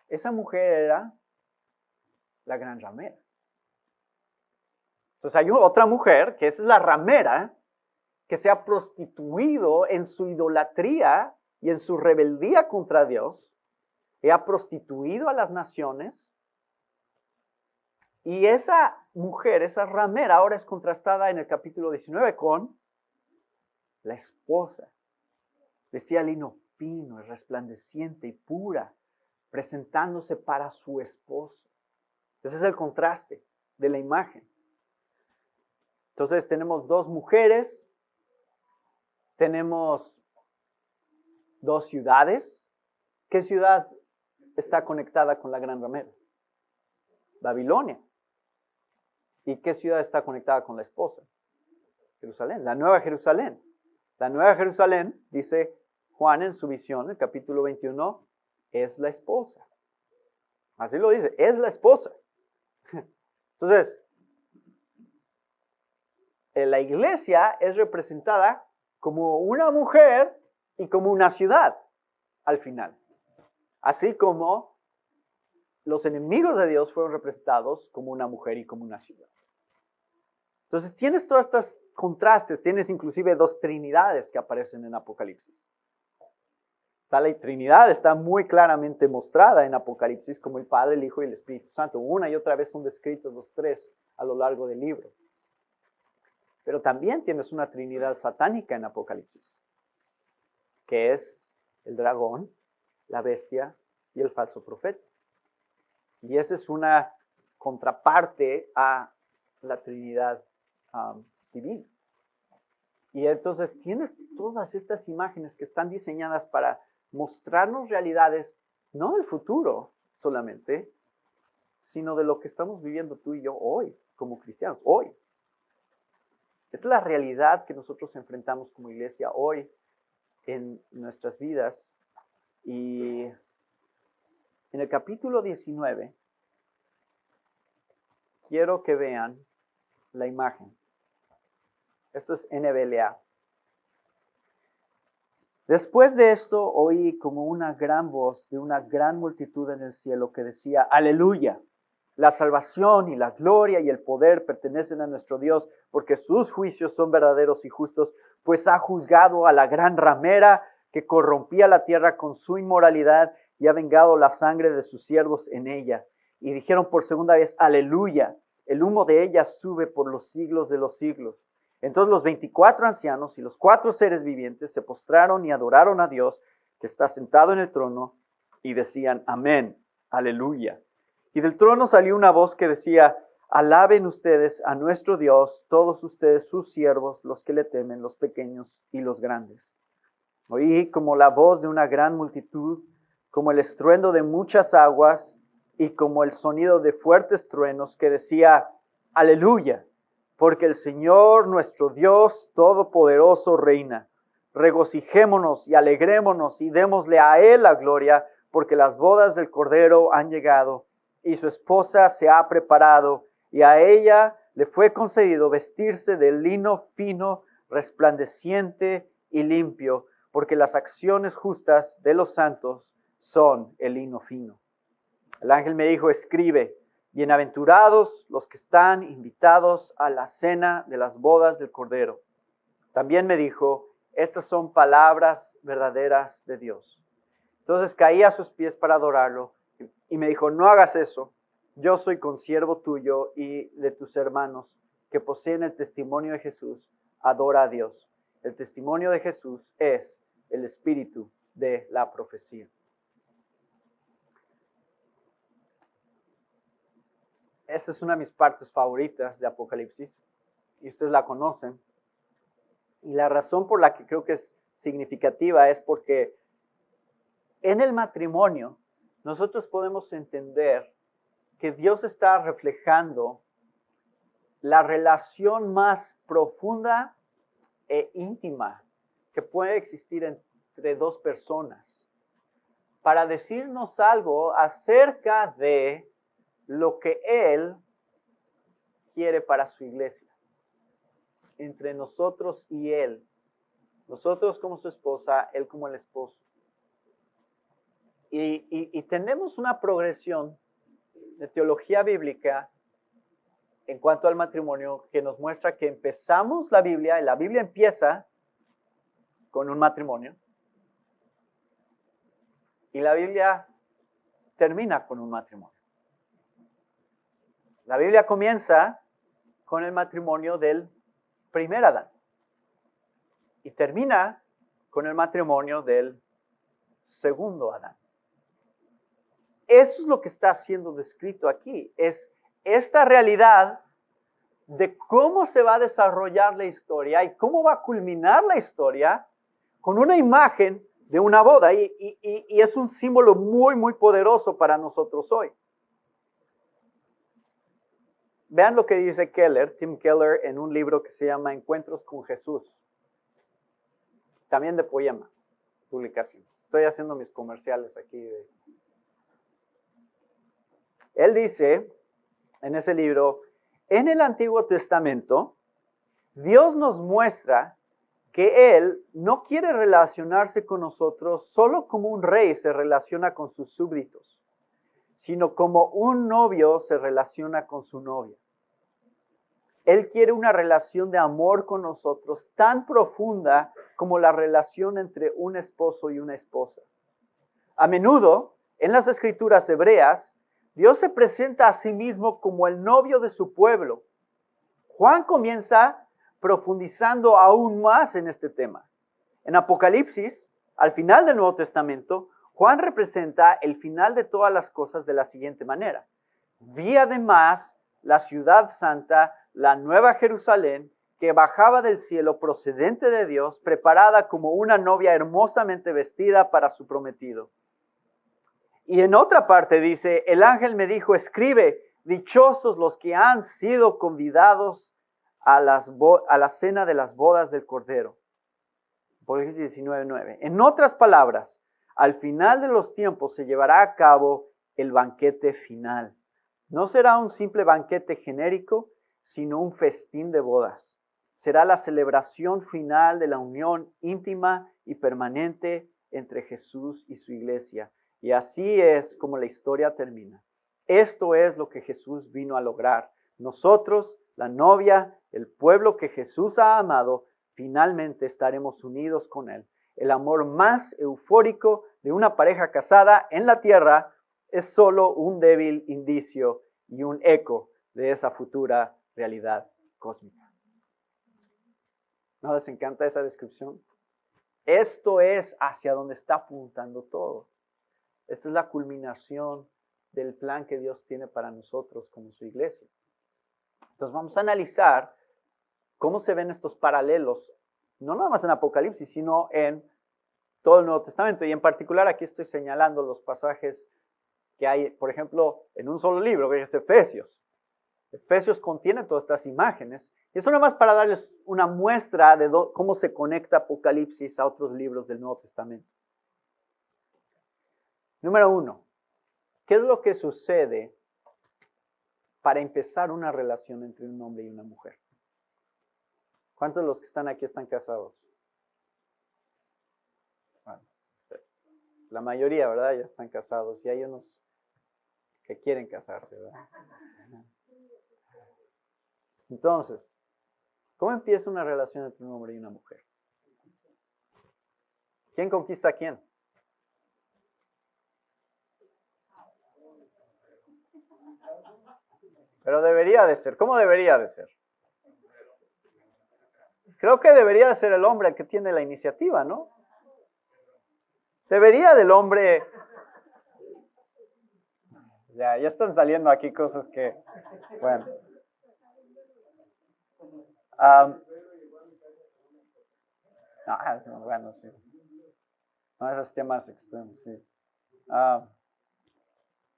Esa mujer era la gran ramera. Entonces hay otra mujer, que es la ramera, que se ha prostituido en su idolatría y en su rebeldía contra Dios, y ha prostituido a las naciones. Y esa mujer, esa ramera, ahora es contrastada en el capítulo 19 con la esposa, vestida de lino fino, resplandeciente y pura, presentándose para su esposo. Ese es el contraste de la imagen. Entonces tenemos dos mujeres, tenemos dos ciudades. ¿Qué ciudad está conectada con la gran ramera? Babilonia. ¿Y qué ciudad está conectada con la esposa? Jerusalén, la Nueva Jerusalén. La Nueva Jerusalén, dice Juan en su visión, el capítulo 21, es la esposa. Así lo dice, es la esposa. Entonces, la iglesia es representada como una mujer y como una ciudad al final. Así como los enemigos de Dios fueron representados como una mujer y como una ciudad. Entonces tienes todos estos contrastes, tienes inclusive dos trinidades que aparecen en Apocalipsis. La Trinidad está muy claramente mostrada en Apocalipsis como el Padre, el Hijo y el Espíritu Santo. Una y otra vez son descritos los tres a lo largo del libro. Pero también tienes una Trinidad satánica en Apocalipsis, que es el dragón, la bestia y el falso profeta. Y esa es una contraparte a la Trinidad divina. Y entonces tienes todas estas imágenes que están diseñadas para mostrarnos realidades, no del futuro solamente, sino de lo que estamos viviendo tú y yo hoy, como cristianos, hoy. Es la realidad que nosotros enfrentamos como iglesia hoy en nuestras vidas. Y en el capítulo 19, quiero que vean la imagen. Esto es NBLA. Después de esto oí como una gran voz de una gran multitud en el cielo que decía, aleluya, la salvación y la gloria y el poder pertenecen a nuestro Dios, porque sus juicios son verdaderos y justos, pues ha juzgado a la gran ramera que corrompía la tierra con su inmoralidad y ha vengado la sangre de sus siervos en ella. Y dijeron por segunda vez, aleluya, el humo de ella sube por los siglos de los siglos. Entonces los 24 ancianos y los 4 seres vivientes se postraron y adoraron a Dios que está sentado en el trono y decían, amén, aleluya. Y del trono salió una voz que decía, alaben ustedes a nuestro Dios, todos ustedes sus siervos, los que le temen, los pequeños y los grandes. Oí como la voz de una gran multitud, como el estruendo de muchas aguas y como el sonido de fuertes truenos que decía, aleluya. Porque el Señor nuestro Dios Todopoderoso reina. Regocijémonos y alegrémonos y démosle a Él la gloria, porque las bodas del Cordero han llegado y su esposa se ha preparado y a ella le fue concedido vestirse de lino fino, resplandeciente y limpio, porque las acciones justas de los santos son el lino fino. El ángel me dijo, escribe, bienaventurados los que están invitados a la cena de las bodas del Cordero. También me dijo, estas son palabras verdaderas de Dios. Entonces caí a sus pies para adorarlo y me dijo, no hagas eso. Yo soy consiervo tuyo y de tus hermanos que poseen el testimonio de Jesús. Adora a Dios. El testimonio de Jesús es el espíritu de la profecía. Esta es una de mis partes favoritas de Apocalipsis y ustedes la conocen. Y la razón por la que creo que es significativa es porque en el matrimonio nosotros podemos entender que Dios está reflejando la relación más profunda e íntima que puede existir entre dos personas para decirnos algo acerca de lo que Él quiere para su iglesia, entre nosotros y Él. Nosotros como su esposa, Él como el esposo. Y tenemos una progresión de teología bíblica en cuanto al matrimonio que nos muestra que empezamos la Biblia, y la Biblia empieza con un matrimonio, y la Biblia termina con un matrimonio. La Biblia comienza con el matrimonio del primer Adán y termina con el matrimonio del segundo Adán. Eso es lo que está siendo descrito aquí, es esta realidad de cómo se va a desarrollar la historia y cómo va a culminar la historia con una imagen de una boda y es un símbolo muy, muy poderoso para nosotros hoy. Vean lo que dice Tim Keller, en un libro que se llama Encuentros con Jesús. También de poema, publicación. Estoy haciendo mis comerciales aquí. Él dice en ese libro, en el Antiguo Testamento, Dios nos muestra que Él no quiere relacionarse con nosotros solo como un rey se relaciona con sus súbditos, sino como un novio se relaciona con su novia. Él quiere una relación de amor con nosotros tan profunda como la relación entre un esposo y una esposa. A menudo, en las escrituras hebreas, Dios se presenta a sí mismo como el novio de su pueblo. Juan comienza profundizando aún más en este tema. En Apocalipsis, al final del Nuevo Testamento, Juan representa el final de todas las cosas de la siguiente manera. Vi además la ciudad santa, la nueva Jerusalén, que bajaba del cielo procedente de Dios, preparada como una novia hermosamente vestida para su prometido. Y en otra parte dice, el ángel me dijo, escribe, dichosos los que han sido convidados a la cena de las bodas del Cordero. Apocalipsis 19:9. En otras palabras, al final de los tiempos se llevará a cabo el banquete final. No será un simple banquete genérico, sino un festín de bodas. Será la celebración final de la unión íntima y permanente entre Jesús y su iglesia. Y así es como la historia termina. Esto es lo que Jesús vino a lograr. Nosotros, la novia, el pueblo que Jesús ha amado, finalmente estaremos unidos con Él. El amor más eufórico de una pareja casada en la tierra es solo un débil indicio y un eco de esa futura realidad cósmica. ¿No les encanta esa descripción? Esto es hacia donde está apuntando todo. Esta es la culminación del plan que Dios tiene para nosotros como su iglesia. Entonces vamos a analizar cómo se ven estos paralelos, no nada más en Apocalipsis, sino en todo el Nuevo Testamento. Y en particular aquí estoy señalando los pasajes que hay, por ejemplo, en un solo libro, que es Efesios. Efesios contiene todas estas imágenes. Y eso nada más para darles una muestra de cómo se conecta Apocalipsis a otros libros del Nuevo Testamento. Número 1. ¿Qué es lo que sucede para empezar una relación entre un hombre y una mujer? ¿Cuántos de los que están aquí están casados? Bueno, la mayoría, ¿verdad? Ya están casados. Y hay unos que quieren casarse, ¿verdad? Entonces, ¿cómo empieza una relación entre un hombre y una mujer? ¿Quién conquista a quién? Pero debería de ser. ¿Cómo debería de ser? Creo que debería de ser el hombre el que tiene la iniciativa, ¿no? Debería del hombre... Ya están saliendo aquí cosas que... Bueno. Bueno, sí. No, esos temas extremos, sí.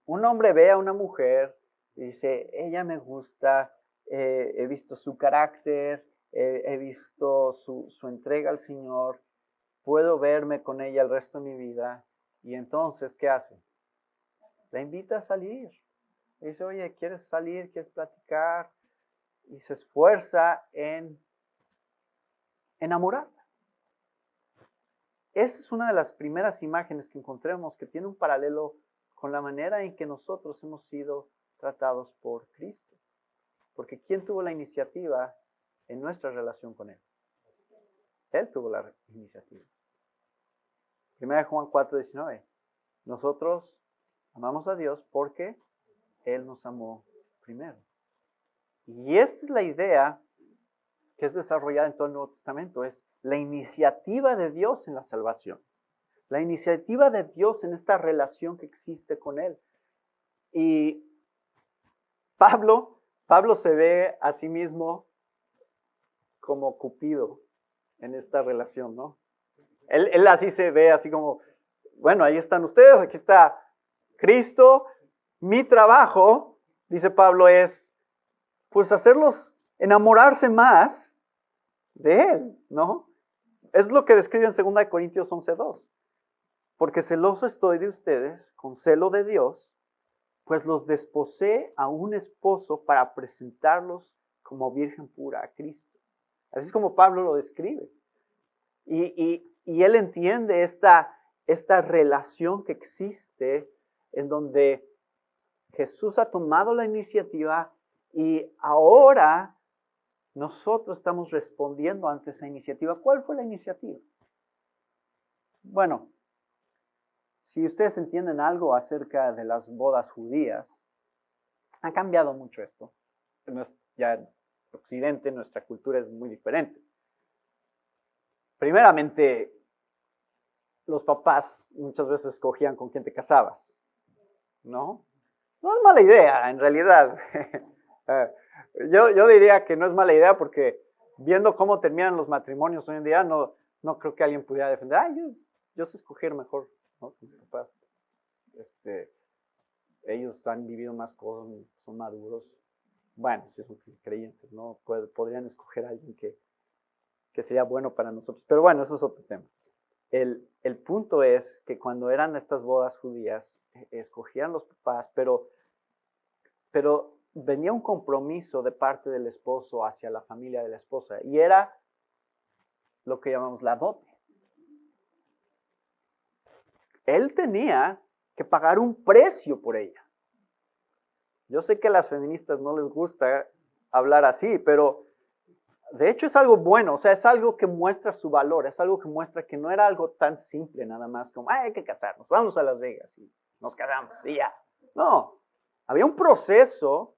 Un hombre ve a una mujer y dice, ella me gusta, he visto su carácter, he visto su entrega al Señor, puedo verme con ella el resto de mi vida. Y entonces, ¿qué hace? La invita a salir. Dice, oye, ¿quieres salir? ¿Quieres platicar? Y se esfuerza en enamorarla. Esa es una de las primeras imágenes que encontremos que tiene un paralelo con la manera en que nosotros hemos sido tratados por Cristo. Porque ¿quién tuvo la iniciativa en nuestra relación con Él? Él tuvo la iniciativa. 1 Juan 4:19. Nosotros amamos a Dios porque Él nos amó primero. Y esta es la idea que es desarrollada en todo el Nuevo Testamento, es la iniciativa de Dios en la salvación. La iniciativa de Dios en esta relación que existe con Él. Y Pablo se ve a sí mismo como Cupido en esta relación, ¿no? Él así se ve, así como, bueno, ahí están ustedes, aquí está Cristo. Mi trabajo, dice Pablo, es pues hacerlos enamorarse más de Él, ¿no? Es lo que describe en 2 Corintios 11:2. Porque celoso estoy de ustedes, con celo de Dios, pues los desposé a un esposo para presentarlos como virgen pura a Cristo. Así es como Pablo lo describe. Y él entiende esta relación que existe en donde Jesús ha tomado la iniciativa y ahora nosotros estamos respondiendo ante esa iniciativa. ¿Cuál fue la iniciativa? Bueno, si ustedes entienden algo acerca de las bodas judías, ha cambiado mucho esto. Ya en Occidente nuestra cultura es muy diferente. Primeramente, los papás muchas veces escogían con quién te casabas, ¿no? No es mala idea, en realidad. Yo diría que no es mala idea porque viendo cómo terminan los matrimonios hoy en día, no creo que alguien pudiera defender, yo sé escoger mejor, ¿no? Mis papás. Ellos han vivido más cosas, son maduros. Bueno, si son creyentes, ¿no? Podrían escoger a alguien que sería bueno para nosotros. Pero bueno, eso es otro tema. El punto es que cuando eran estas bodas judías, escogían los papás, pero venía un compromiso de parte del esposo hacia la familia de la esposa, y era lo que llamamos la dote. Él tenía que pagar un precio por ella. Yo sé que a las feministas no les gusta hablar así, pero de hecho es algo bueno, o sea, es algo que muestra su valor, es algo que muestra que no era algo tan simple nada más como, hay que casarnos, vamos a Las Vegas y nos casamos y ya. No, había un proceso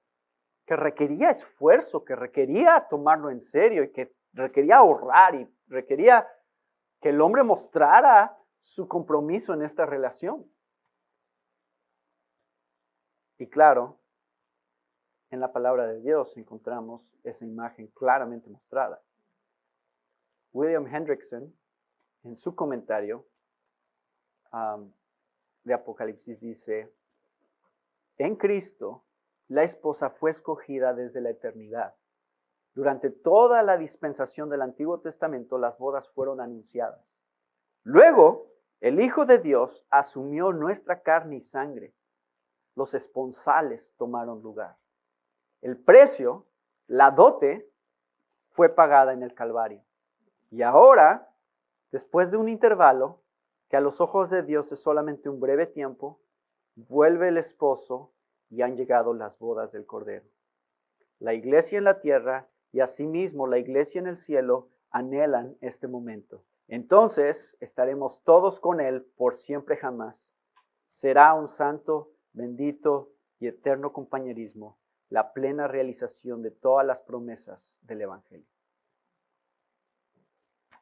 que requería esfuerzo, que requería tomarlo en serio y que requería ahorrar y requería que el hombre mostrara su compromiso en esta relación. Y claro, en la palabra de Dios encontramos esa imagen claramente mostrada. William Hendrickson, en su comentario de Apocalipsis, dice, en Cristo, la esposa fue escogida desde la eternidad. Durante toda la dispensación del Antiguo Testamento, las bodas fueron anunciadas. Luego, el Hijo de Dios asumió nuestra carne y sangre. Los esponsales tomaron lugar. El precio, la dote, fue pagada en el Calvario. Y ahora, después de un intervalo, que a los ojos de Dios es solamente un breve tiempo, vuelve el esposo y han llegado las bodas del Cordero. La iglesia en la tierra y asimismo la iglesia en el cielo anhelan este momento. Entonces estaremos todos con Él por siempre jamás. Será un santo, bendito y eterno compañerismo, la plena realización de todas las promesas del Evangelio.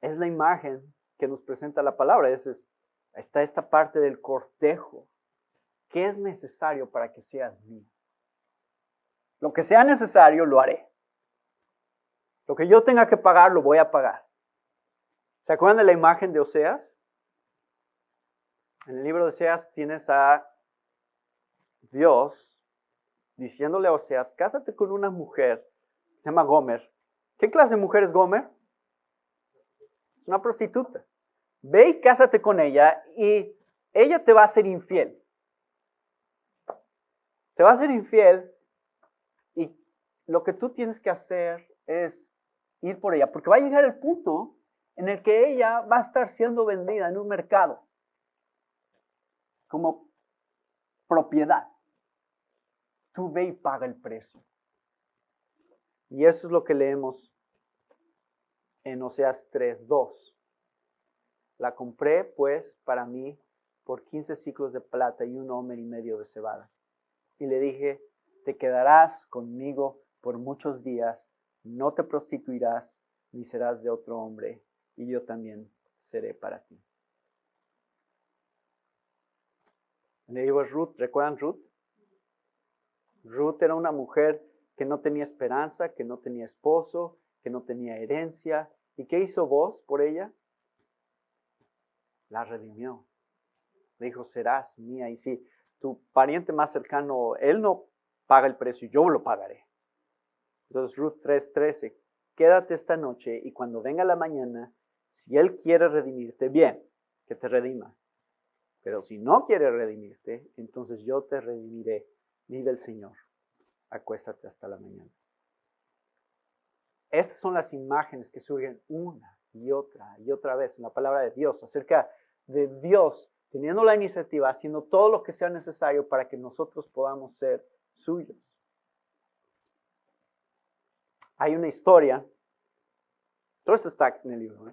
Es la imagen que nos presenta la palabra. Está esta parte del cortejo. ¿Qué es necesario para que seas mío? Lo que sea necesario, lo haré. Lo que yo tenga que pagar, lo voy a pagar. ¿Se acuerdan de la imagen de Oseas? En el libro de Oseas tienes a Dios diciéndole a Oseas, cásate con una mujer, se llama Gomer. ¿Qué clase de mujer es Gomer? Es una prostituta. Ve y cásate con ella y ella te va a ser infiel. Te va a ser infiel y lo que tú tienes que hacer es ir por ella, porque va a llegar el punto en el que ella va a estar siendo vendida en un mercado como propiedad. Tú ve y paga el precio. Y eso es lo que leemos en Oseas 3:2. La compré, pues, para mí por 15 siclos de plata y 1 homer y medio de cebada. Y le dije, te quedarás conmigo por muchos días, no te prostituirás, ni serás de otro hombre, y yo también seré para ti. En el libro de Ruth, ¿recuerdan Ruth? Ruth era una mujer que no tenía esperanza, que no tenía esposo, que no tenía herencia. ¿Y qué hizo Boaz por ella? La redimió. Le dijo, serás mía. Y si tu pariente más cercano, él no paga el precio, yo lo pagaré. Entonces Ruth 3:13, quédate esta noche y cuando venga la mañana, si él quiere redimirte, bien, que te redima. Pero si no quiere redimirte, entonces yo te redimiré, vive el Señor. Acuéstate hasta la mañana. Estas son las imágenes que surgen una y otra vez en la palabra de Dios, acerca de Dios teniendo la iniciativa, haciendo todo lo que sea necesario para que nosotros podamos ser suyos. Hay una historia, todo esto está en el libro,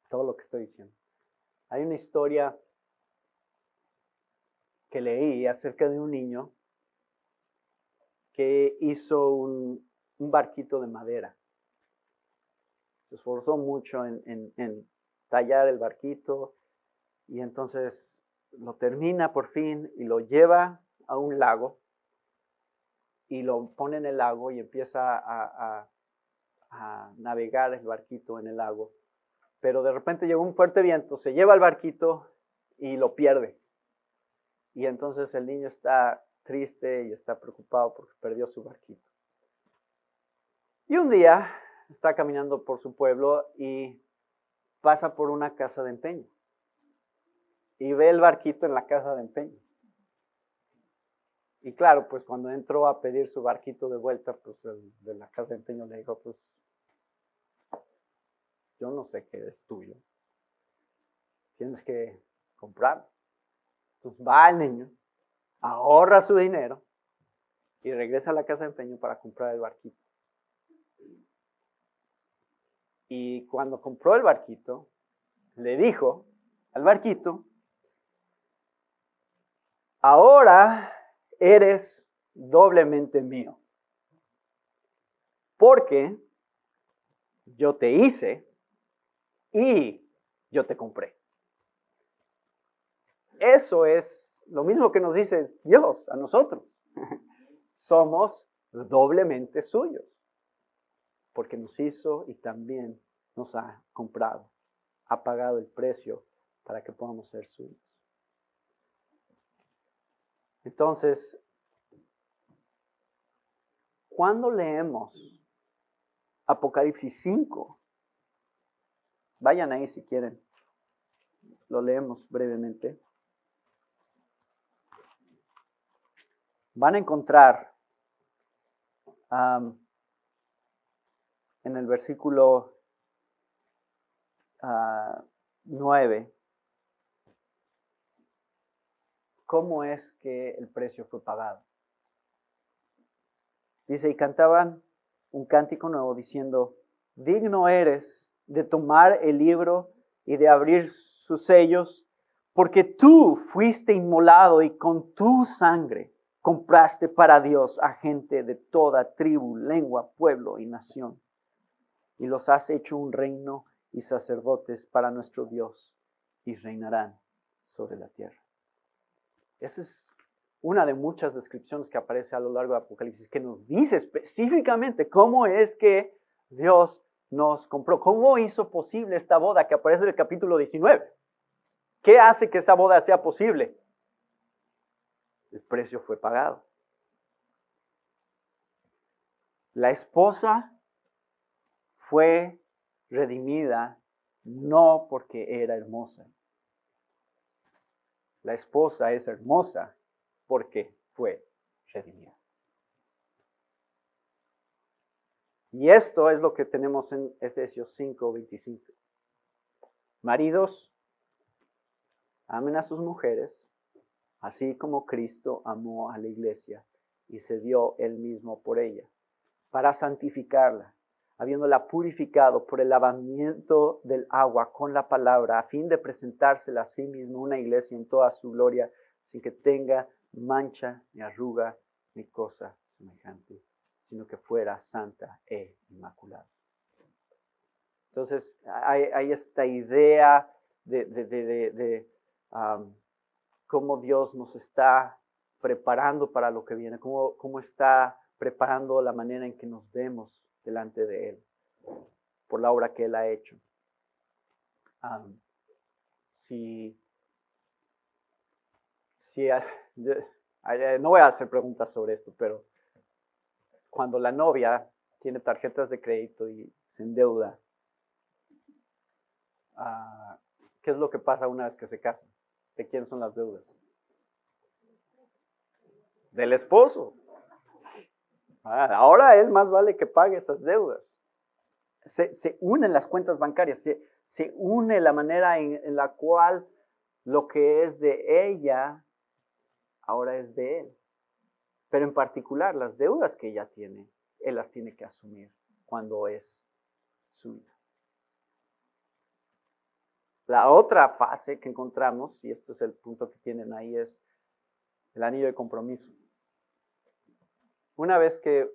todo lo que estoy diciendo. Hay una historia que leí acerca de un niño que hizo un barquito de madera. Se esforzó mucho en tallar el barquito y entonces lo termina por fin y lo lleva a un lago y lo pone en el lago y empieza a navegar el barquito en el lago. Pero de repente llegó un fuerte viento, se lleva el barquito y lo pierde. Y entonces el niño está triste y está preocupado porque perdió su barquito. Y un día está caminando por su pueblo y pasa por una casa de empeño. Y ve el barquito en la casa de empeño. Y claro, pues cuando entró a pedir su barquito de vuelta, pues el de la casa de empeño le dijo, pues yo no sé qué es tuyo. Tienes que comprarlo. Entonces va el niño, ahorra su dinero y regresa a la casa de empeño para comprar el barquito. Y cuando compró el barquito, le dijo al barquito, ahora eres doblemente mío, porque yo te hice y yo te compré. Eso es lo mismo que nos dice Dios a nosotros. Somos doblemente suyos, porque nos hizo y también nos ha comprado, ha pagado el precio para que podamos ser suyos. Entonces, cuando leemos Apocalipsis 5, vayan ahí si quieren, lo leemos brevemente. Van a encontrar en el versículo 9 cómo es que el precio fue pagado. Dice, y cantaban un cántico nuevo diciendo, digno eres de tomar el libro y de abrir sus sellos, porque tú fuiste inmolado y con tu sangre compraste para Dios a gente de toda tribu, lengua, pueblo y nación. Y los has hecho un reino y sacerdotes para nuestro Dios, y reinarán sobre la tierra. Esa es una de muchas descripciones que aparece a lo largo de Apocalipsis, que nos dice específicamente cómo es que Dios nos compró, cómo hizo posible esta boda que aparece en el capítulo 19. ¿Qué hace que esa boda sea posible? El precio fue pagado. La esposa fue redimida no porque era hermosa. La esposa es hermosa porque fue redimida. Y esto es lo que tenemos en Efesios 5:25. Maridos, amen a sus mujeres, así como Cristo amó a la iglesia y se dio él mismo por ella, para santificarla, habiéndola purificado por el lavamiento del agua con la palabra, a fin de presentársela a sí mismo una iglesia en toda su gloria, sin que tenga mancha, ni arruga, ni cosa semejante, sino que fuera santa e inmaculada. Entonces, hay esta idea de cómo Dios nos está preparando para lo que viene, cómo está preparando la manera en que nos vemos delante de Él, por la obra que Él ha hecho. No voy a hacer preguntas sobre esto, pero cuando la novia tiene tarjetas de crédito y se endeuda, ¿qué es lo que pasa una vez que se casan? ¿De quién son las deudas? Del esposo. Ahora él más vale que pague esas deudas. Se unen las cuentas bancarias, se une la manera en la cual lo que es de ella ahora es de él. Pero en particular las deudas que ella tiene, él las tiene que asumir cuando es suya. La otra fase que encontramos, y este es el punto que tienen ahí, es El anillo de compromiso. Una vez que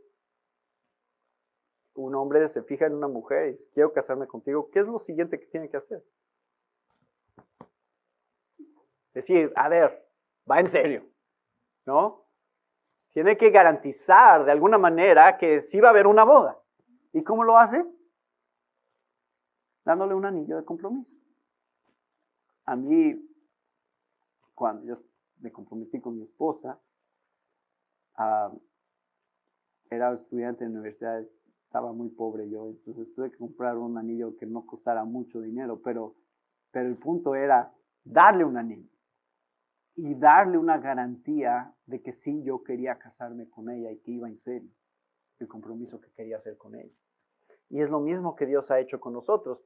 un hombre se fija en una mujer y dice, quiero casarme contigo, ¿qué es lo siguiente que tiene que hacer? Decir, a ver, va en serio, ¿no? Tiene que garantizar de alguna manera que sí va a haber una boda. ¿Y cómo lo hace? Dándole un anillo de compromiso. A mí, cuando yo me comprometí con mi esposa, era estudiante de universidad, estaba muy pobre yo, entonces tuve que comprar un anillo que no costara mucho dinero, pero el punto era darle un anillo y darle una garantía de que sí yo quería casarme con ella y que iba en serio el compromiso que quería hacer con ella. Y es lo mismo que Dios ha hecho con nosotros.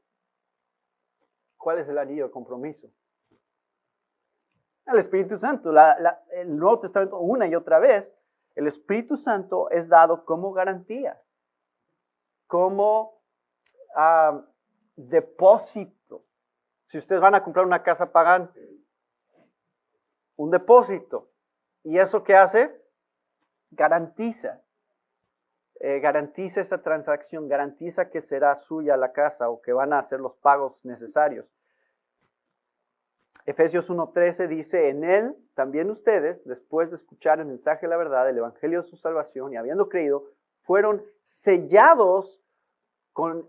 ¿Cuál es el anillo de compromiso? El Espíritu Santo. El Nuevo Testamento, una y otra vez, el Espíritu Santo es dado como garantía, como depósito. Si ustedes van a comprar una casa, pagan un depósito. ¿Y eso qué hace? Garantiza. Garantiza esa transacción, garantiza que será suya la casa o que van a hacer los pagos necesarios. Efesios 1:13 dice, en él también ustedes, después de escuchar el mensaje de la verdad, el evangelio de su salvación y habiendo creído, fueron sellados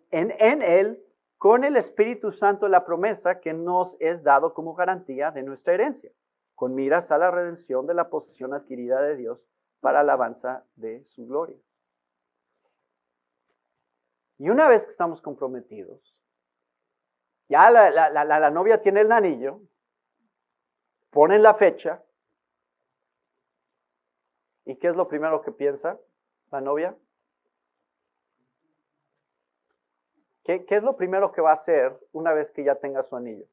en él con el Espíritu Santo de la promesa que nos es dado como garantía de nuestra herencia, con miras a la redención de la posesión adquirida de Dios para alabanza de su gloria. Y una vez que estamos comprometidos, ya la novia tiene el anillo, ponen la fecha, ¿y qué es lo primero que piensa la novia? ¿Qué es lo primero que va a hacer una vez que ya tenga su anillo?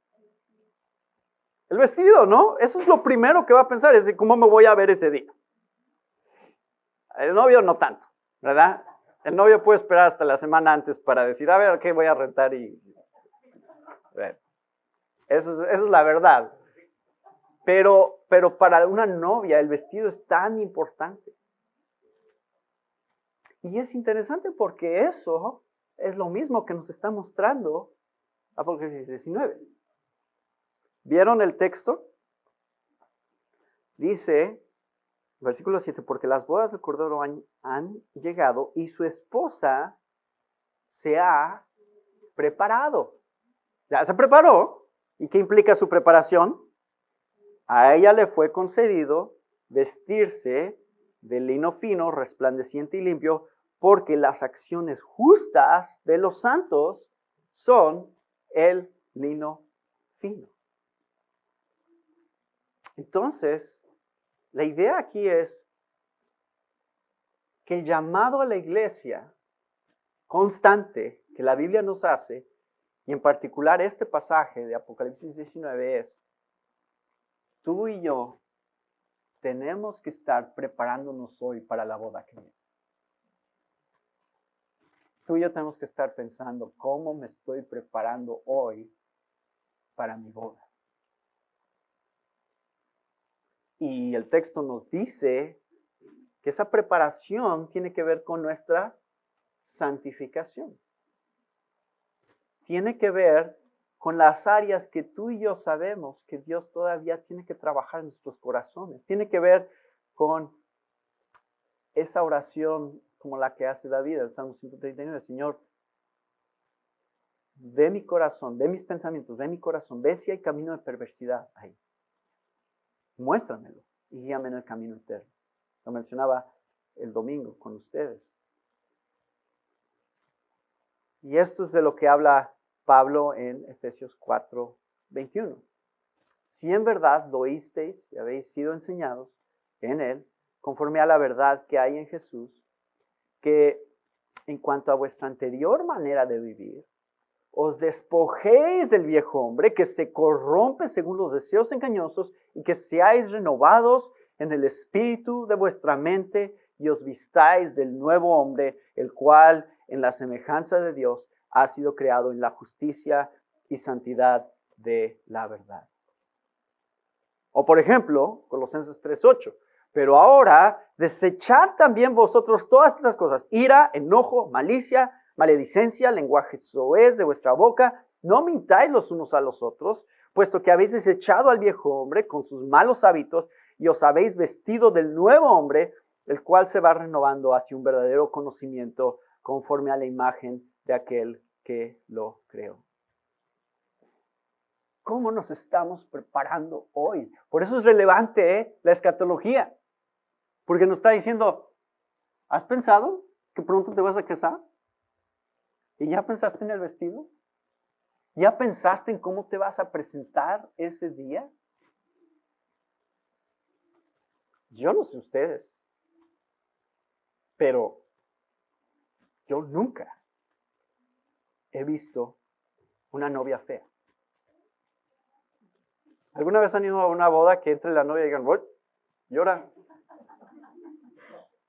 El vestido, ¿no? Eso es lo primero que va a pensar, es de cómo me voy a ver ese día. El novio no tanto, ¿verdad? El novio puede esperar hasta la semana antes para decir, a ver, ¿qué voy a rentar? Eso es la verdad. Pero para una novia el vestido es tan importante. Y es interesante porque eso es lo mismo que nos está mostrando Apocalipsis 19. ¿Vieron el texto? Dice, versículo 7, porque las bodas del Cordero han llegado y su esposa se ha preparado. Ya se preparó. ¿Y qué implica su preparación? A ella le fue concedido vestirse de lino fino, resplandeciente y limpio, porque las acciones justas de los santos son el lino fino. Entonces, la idea aquí es que el llamado a la iglesia constante que la Biblia nos hace, y en particular este pasaje de Apocalipsis 19 es, tú y yo tenemos que estar preparándonos hoy para la boda que viene. Tú y yo tenemos que estar pensando cómo me estoy preparando hoy para mi boda. Y el texto nos dice que esa preparación tiene que ver con nuestra santificación. Tiene que ver con las áreas que tú y yo sabemos que Dios todavía tiene que trabajar en nuestros corazones. Tiene que ver con esa oración como la que hace David, el Salmo 139, Señor, ve mi corazón, ve mis pensamientos, ve mi corazón, ve si hay camino de perversidad ahí. Muéstramelo y guíame en el camino eterno. Lo mencionaba el domingo con ustedes. Y esto es de lo que habla Pablo en Efesios 4:21. Si en verdad lo oísteis y habéis sido enseñados en él, conforme a la verdad que hay en Jesús, que en cuanto a vuestra anterior manera de vivir, os despojéis del viejo hombre que se corrompe según los deseos engañosos y que seáis renovados en el espíritu de vuestra mente y os vistáis del nuevo hombre, el cual en la semejanza de Dios ha sido creado en la justicia y santidad de la verdad. O por ejemplo, Colosenses 3:8. Pero ahora, desechad también vosotros todas estas cosas: ira, enojo, malicia, maledicencia, lenguaje soez de vuestra boca. No mintáis los unos a los otros, puesto que habéis desechado al viejo hombre con sus malos hábitos y os habéis vestido del nuevo hombre, el cual se va renovando hacia un verdadero conocimiento conforme a la imagen de aquel que lo creó. ¿Cómo nos estamos preparando hoy? Por eso es relevante la escatología. Porque nos está diciendo, ¿has pensado que pronto te vas a casar? ¿Y ya pensaste en el vestido? ¿Ya pensaste en cómo te vas a presentar ese día? Yo no sé ustedes, pero yo nunca he visto una novia fea. ¿Alguna vez han ido a una boda que entre la novia y digan, ¡voy! Llora?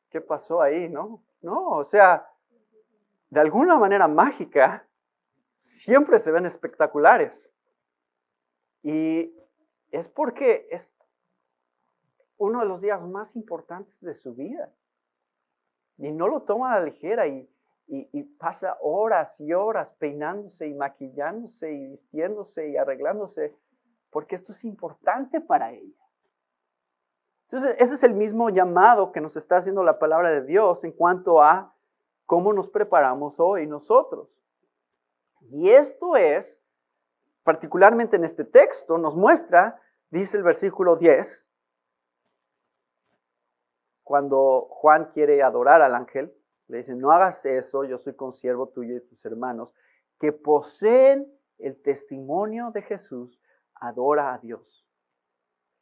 ¿Qué pasó ahí? No, o sea, de alguna manera mágica, siempre se ven espectaculares. Y es porque es uno de los días más importantes de su vida. Y no lo toma a la ligera y pasa horas y horas peinándose y maquillándose y vistiéndose y arreglándose, porque esto es importante para ella. Entonces, ese es el mismo llamado que nos está haciendo la palabra de Dios en cuanto a cómo nos preparamos hoy nosotros. Y esto es, particularmente en este texto, nos muestra, dice el versículo 10, cuando Juan quiere adorar al ángel, le dice, no hagas eso, yo soy consiervo tuyo y de tus hermanos, que poseen el testimonio de Jesús, adora a Dios.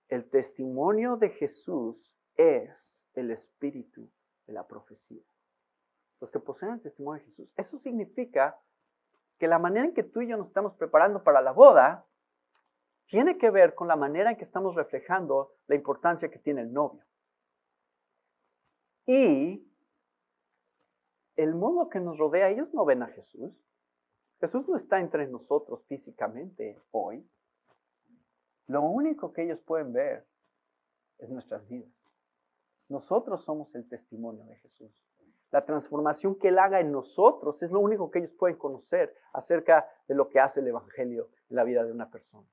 El testimonio de Jesús es el espíritu de la profecía. Los que poseen el testimonio de Jesús. Eso significa que la manera en que tú y yo nos estamos preparando para la boda tiene que ver con la manera en que estamos reflejando la importancia que tiene el novio. Y el mundo que nos rodea, ellos no ven a Jesús. Jesús no está entre nosotros físicamente hoy. Lo único que ellos pueden ver es nuestras vidas. Nosotros somos el testimonio de Jesús. La transformación que Él haga en nosotros es lo único que ellos pueden conocer acerca de lo que hace el Evangelio en la vida de una persona.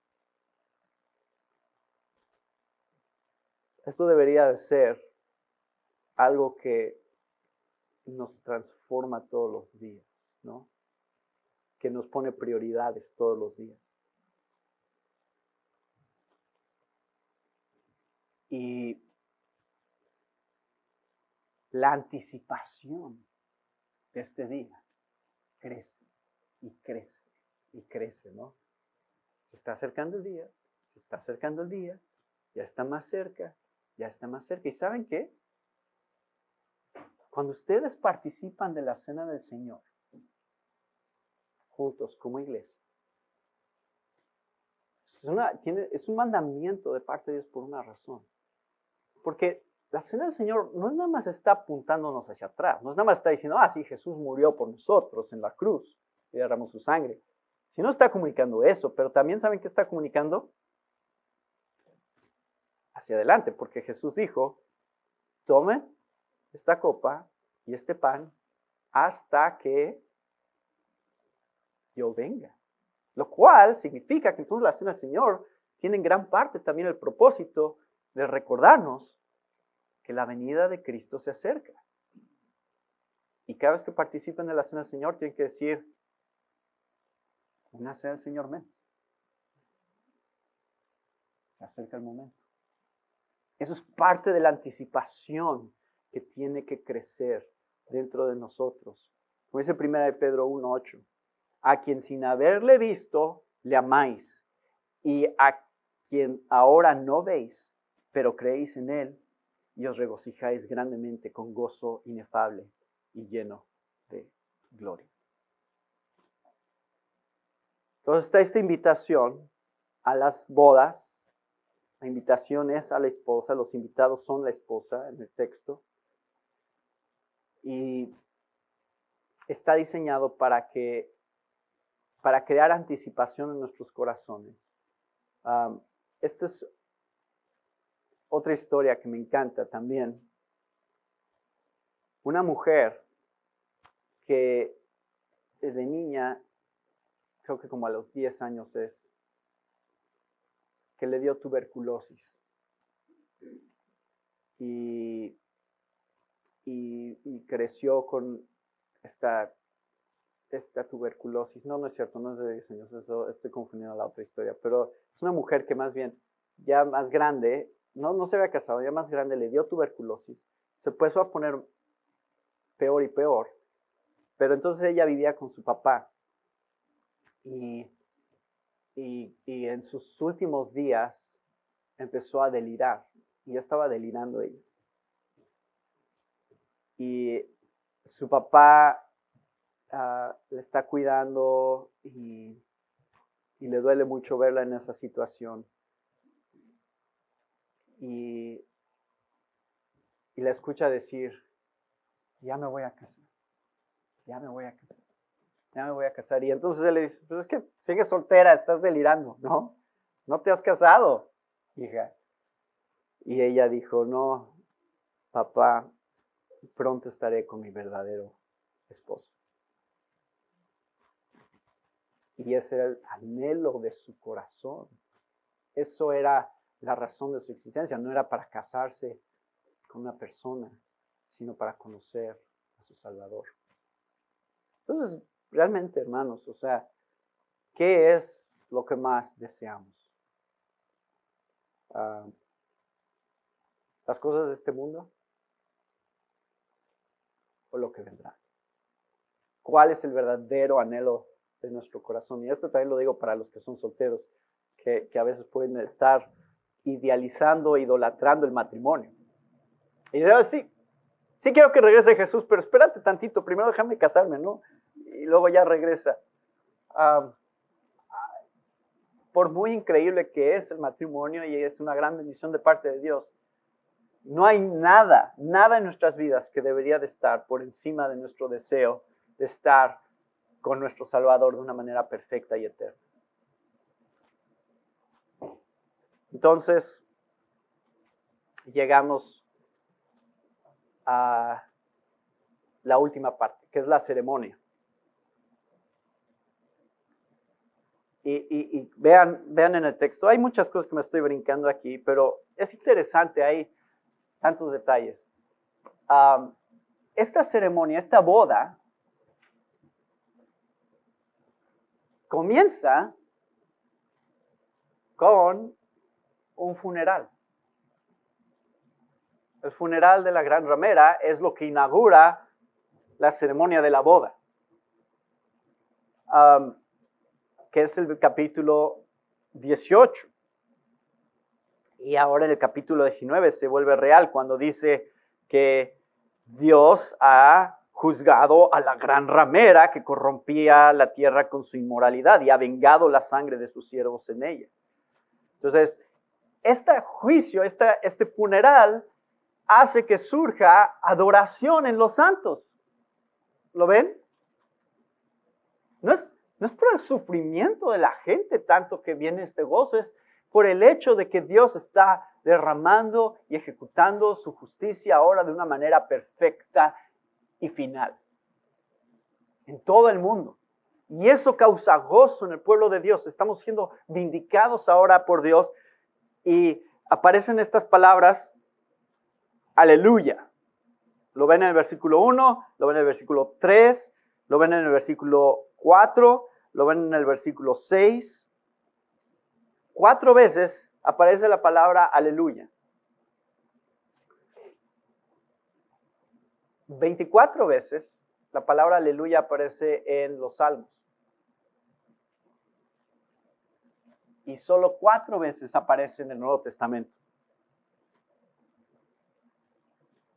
Esto debería de ser algo que nos transforma todos los días, ¿no? Que nos pone prioridades todos los días. Y la anticipación de este día crece y crece y crece, ¿no? Se está acercando el día, se está acercando el día, ya está más cerca, ya está más cerca. ¿Y saben qué? Cuando ustedes participan de la cena del Señor, juntos como iglesia, es un mandamiento de parte de Dios por una razón. Porque la cena del Señor no es nada más está apuntándonos hacia atrás, no es nada más está diciendo, sí, Jesús murió por nosotros en la cruz y derramó su sangre. Si no está comunicando eso, pero también saben que está comunicando hacia adelante, porque Jesús dijo, tomen esta copa y este pan hasta que yo venga. Lo cual significa que entonces la cena del Señor tiene en gran parte también el propósito de recordarnos que la venida de Cristo se acerca. Y cada vez que participen de la cena del Señor tienen que decir, una cena del Señor menos. Se acerca el momento. Eso es parte de la anticipación que tiene que crecer dentro de nosotros. Como dice 1 Pedro 1:8, a quien sin haberle visto le amáis, y a quien ahora no veis, pero creéis en él, y os regocijáis grandemente con gozo inefable y lleno de gloria. Entonces está esta invitación a las bodas. La invitación es a la esposa, los invitados son la esposa en el texto. Y está diseñado para crear anticipación en nuestros corazones. Esta es otra historia que me encanta también. Una mujer que desde niña, creo que como a los 10 años que le dio tuberculosis. Y creció con esta tuberculosis. No es cierto, no es de 10 años, eso, estoy confundiendo la otra historia, pero es una mujer que más bien, ya más grande, no se había casado, ya más grande, le dio tuberculosis, se empezó a poner peor y peor, pero entonces ella vivía con su papá, y en sus últimos días empezó a delirar, y ya estaba delirando ella. Y su papá le está cuidando y le duele mucho verla en esa situación. Y la escucha decir, ya me voy a casar, ya me voy a casar, ya me voy a casar. Y entonces él le dice, pues es que sigues soltera, estás delirando, ¿no? No te has casado, hija. Y ella dijo, no, papá, pronto estaré con mi verdadero esposo. Y ese era el anhelo de su corazón. Eso era la razón de su existencia. No era para casarse con una persona, sino para conocer a su Salvador. Entonces, realmente, hermanos, o sea, ¿qué es lo que más deseamos? ¿Las cosas de este mundo? ¿O lo que vendrá? ¿Cuál es el verdadero anhelo de nuestro corazón? Y esto también lo digo para los que son solteros, que a veces pueden estar idealizando, idolatrando el matrimonio. Y yo, sí quiero que regrese Jesús, pero espérate tantito, primero déjame casarme, ¿no? Y luego ya regresa. Por muy increíble que es el matrimonio, y es una gran bendición de parte de Dios, no hay nada en nuestras vidas que debería de estar por encima de nuestro deseo de estar con nuestro Salvador de una manera perfecta y eterna. Entonces, llegamos a la última parte, que es la ceremonia. Y vean en el texto, hay muchas cosas que me estoy brincando aquí, pero es interesante, hay tantos detalles. Esta ceremonia, esta boda, comienza con un funeral. El funeral de la gran ramera es lo que inaugura la ceremonia de la boda, que es el capítulo 18. Y ahora en el capítulo 19 se vuelve real cuando dice que Dios ha juzgado a la gran ramera que corrompía la tierra con su inmoralidad y ha vengado la sangre de sus siervos en ella. Entonces, este juicio, este funeral, hace que surja adoración en los santos. ¿Lo ven? No es por el sufrimiento de la gente tanto que viene este gozo, es por el hecho de que Dios está derramando y ejecutando su justicia ahora de una manera perfecta y final en todo el mundo. Y eso causa gozo en el pueblo de Dios. Estamos siendo vindicados ahora por Dios y aparecen estas palabras, aleluya. Lo ven en el versículo 1, lo ven en el versículo 3, lo ven en el versículo 4, lo ven en el versículo 6. 4 veces aparece la palabra aleluya. 24 veces la palabra aleluya aparece en los Salmos. Y solo 4 veces aparece en el Nuevo Testamento.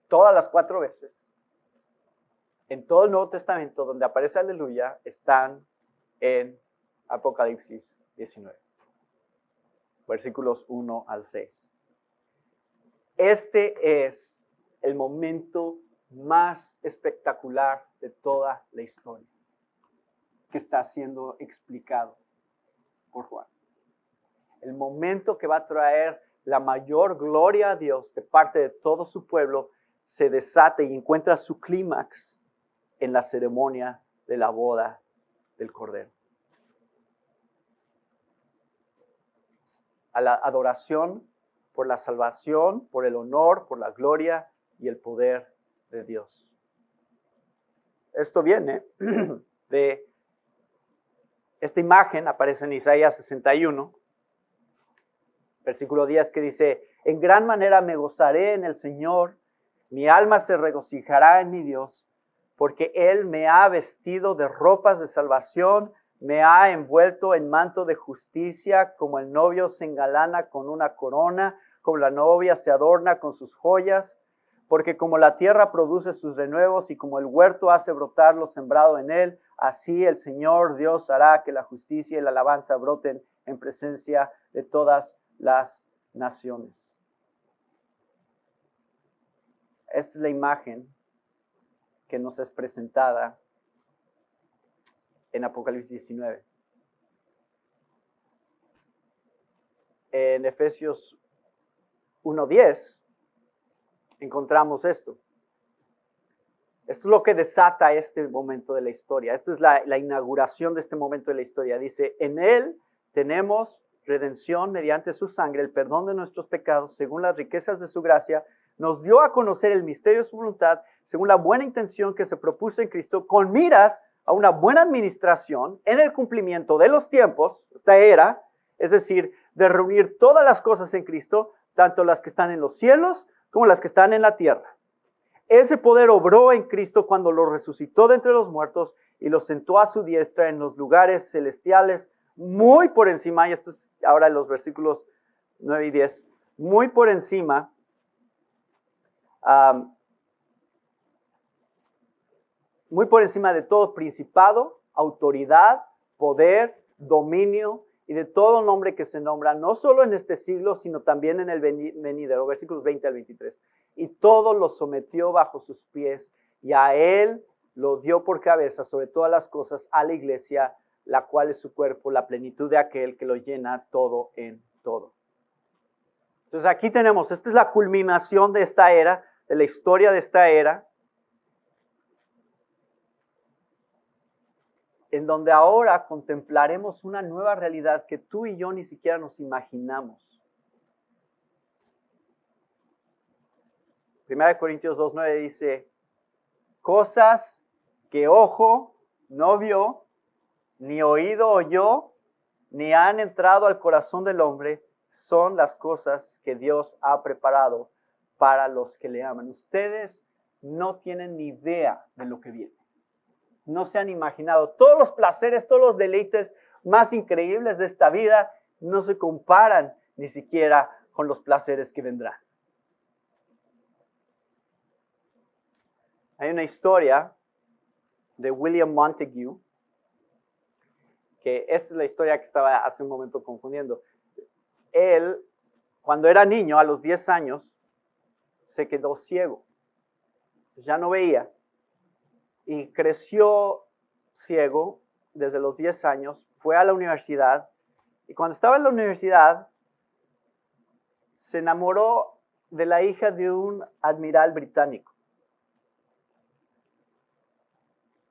Todas las 4 veces, en todo el Nuevo Testamento donde aparece aleluya, están en Apocalipsis 19. Versículos 1 al 6. Este es el momento más espectacular de toda la historia que está siendo explicado por Juan. El momento que va a traer la mayor gloria a Dios de parte de todo su pueblo se desata y encuentra su clímax en la ceremonia de la boda del Cordero. A la adoración por la salvación, por el honor, por la gloria y el poder de Dios. Esto viene de esta imagen, aparece en Isaías 61, versículo 10, que dice: en gran manera me gozaré en el Señor, mi alma se regocijará en mi Dios, porque Él me ha vestido de ropas de salvación, me ha envuelto en manto de justicia, como el novio se engalana con una corona, como la novia se adorna con sus joyas, porque como la tierra produce sus renuevos y como el huerto hace brotar lo sembrado en él, así el Señor Dios hará que la justicia y la alabanza broten en presencia de todas las naciones. Esta es la imagen que nos es presentada en Apocalipsis 19. En Efesios 1:10 encontramos esto. Esto es lo que desata este momento de la historia. Esta es la inauguración de este momento de la historia. Dice: en Él tenemos redención mediante su sangre, el perdón de nuestros pecados, según las riquezas de su gracia. Nos dio a conocer el misterio de su voluntad, según la buena intención que se propuso en Cristo, con miras a una buena administración en el cumplimiento de los tiempos, esta era, es decir, de reunir todas las cosas en Cristo, tanto las que están en los cielos como las que están en la tierra. Ese poder obró en Cristo cuando lo resucitó de entre los muertos y lo sentó a su diestra en los lugares celestiales, muy por encima, y esto es ahora en los versículos 9 y 10, muy por encima de todo principado, autoridad, poder, dominio y de todo nombre que se nombra, no solo en este siglo, sino también en el venidero, versículos 20 al 23. Y todo lo sometió bajo sus pies, y a él lo dio por cabeza sobre todas las cosas a la iglesia, la cual es su cuerpo, la plenitud de aquel que lo llena todo en todo. Entonces aquí tenemos, esta es la culminación de esta era, de la historia de esta era, en donde ahora contemplaremos una nueva realidad que tú y yo ni siquiera nos imaginamos. 1 Corintios 2:9 dice: cosas que ojo no vio, ni oído oyó, ni han entrado al corazón del hombre, son las cosas que Dios ha preparado para los que le aman. Ustedes no tienen ni idea de lo que viene. No se han imaginado. Todos los placeres, todos los deleites más increíbles de esta vida no se comparan ni siquiera con los placeres que vendrán. Hay una historia de William Montague, que esta es la historia que estaba hace un momento confundiendo. Él, cuando era niño, a los 10 años, se quedó ciego. Ya no veía. Y creció ciego desde los 10 años, fue a la universidad, y cuando estaba en la universidad, se enamoró de la hija de un admiral británico.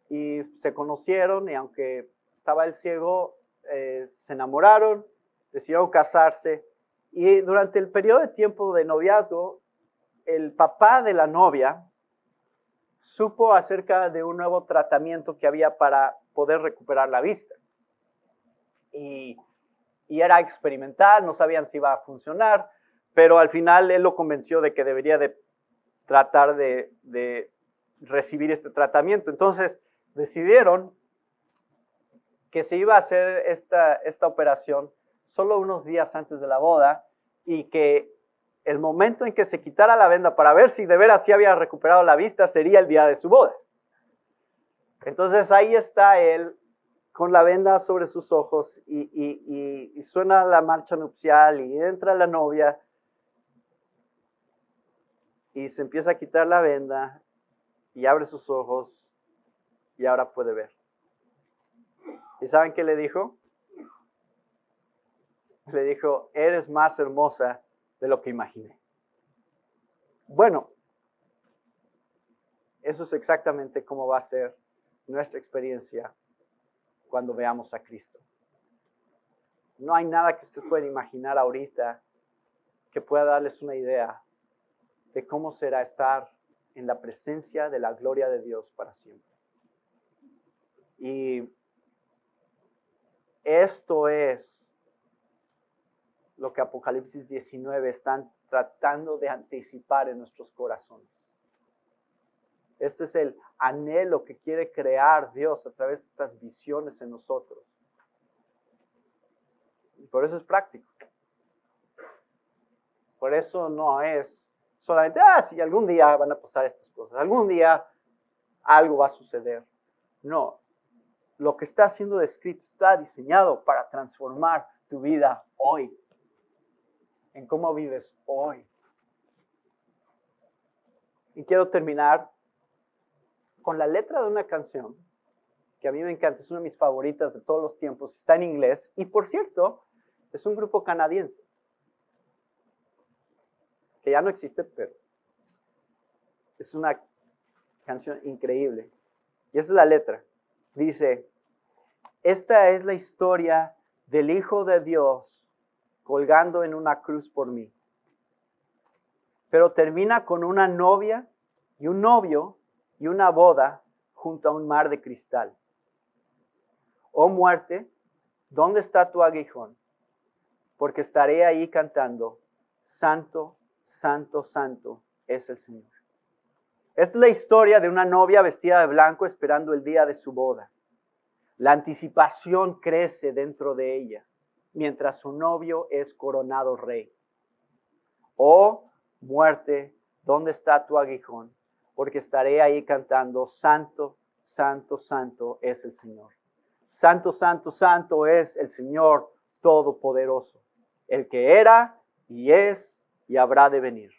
Y se conocieron, y aunque estaba el ciego, se enamoraron, decidieron casarse, y durante el periodo de tiempo de noviazgo, el papá de la novia supo acerca de un nuevo tratamiento que había para poder recuperar la vista. Y era experimental, no sabían si iba a funcionar, pero al final él lo convenció de que debería de tratar de recibir este tratamiento. Entonces decidieron que se iba a hacer esta operación solo unos días antes de la boda, y que el momento en que se quitara la venda para ver si de veras sí había recuperado la vista sería el día de su boda. Entonces ahí está él con la venda sobre sus ojos y suena la marcha nupcial y entra la novia y se empieza a quitar la venda y abre sus ojos y ahora puede ver. ¿Y saben qué le dijo? Le dijo: eres más hermosa de lo que imaginé. Bueno, eso es exactamente cómo va a ser nuestra experiencia cuando veamos a Cristo. No hay nada que usted pueda imaginar ahorita que pueda darles una idea de cómo será estar en la presencia de la gloria de Dios para siempre. Y esto es lo que Apocalipsis 19 están tratando de anticipar en nuestros corazones. Este es el anhelo que quiere crear Dios a través de estas visiones en nosotros. Y por eso es práctico. Por eso no es solamente, sí, algún día van a pasar estas cosas, algún día algo va a suceder. No, lo que está siendo descrito está diseñado para transformar tu vida hoy, en cómo vives hoy. Y quiero terminar con la letra de una canción que a mí me encanta, es una de mis favoritas de todos los tiempos, está en inglés y por cierto, es un grupo canadiense que ya no existe, pero es una canción increíble. Y esa es la letra. Dice, esta es la historia del Hijo de Dios colgando en una cruz por mí. Pero termina con una novia y un novio y una boda junto a un mar de cristal. Oh muerte, ¿dónde está tu aguijón? Porque estaré ahí cantando, Santo, Santo, Santo es el Señor. Esta es la historia de una novia vestida de blanco esperando el día de su boda. La anticipación crece dentro de ella, mientras su novio es coronado rey. Oh muerte, ¿dónde está tu aguijón? Porque estaré ahí cantando, Santo, Santo, Santo es el Señor. Santo, Santo, Santo es el Señor Todopoderoso, el que era y es y habrá de venir.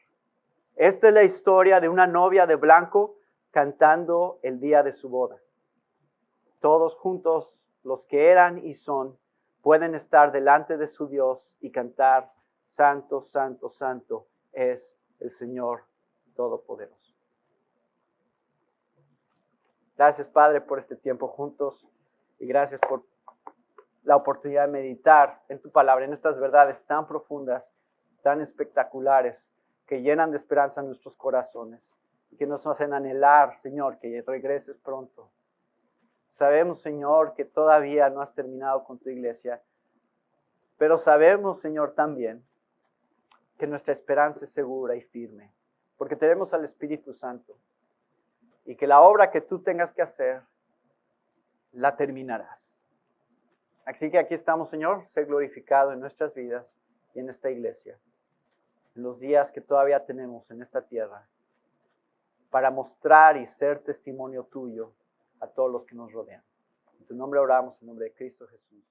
Esta es la historia de una novia de blanco cantando el día de su boda. Todos juntos, los que eran y son, pueden estar delante de su Dios y cantar, Santo, Santo, Santo es el Señor Todopoderoso. Gracias, Padre, por este tiempo juntos y gracias por la oportunidad de meditar en tu palabra, en estas verdades tan profundas, tan espectaculares, que llenan de esperanza nuestros corazones y que nos hacen anhelar, Señor, que regreses pronto. Sabemos, Señor, que todavía no has terminado con tu iglesia, pero sabemos, Señor, también que nuestra esperanza es segura y firme, porque tenemos al Espíritu Santo y que la obra que tú tengas que hacer, la terminarás. Así que aquí estamos, Señor, sé glorificado en nuestras vidas y en esta iglesia, en los días que todavía tenemos en esta tierra, para mostrar y ser testimonio tuyo a todos los que nos rodean. En tu nombre oramos, en nombre de Cristo Jesús.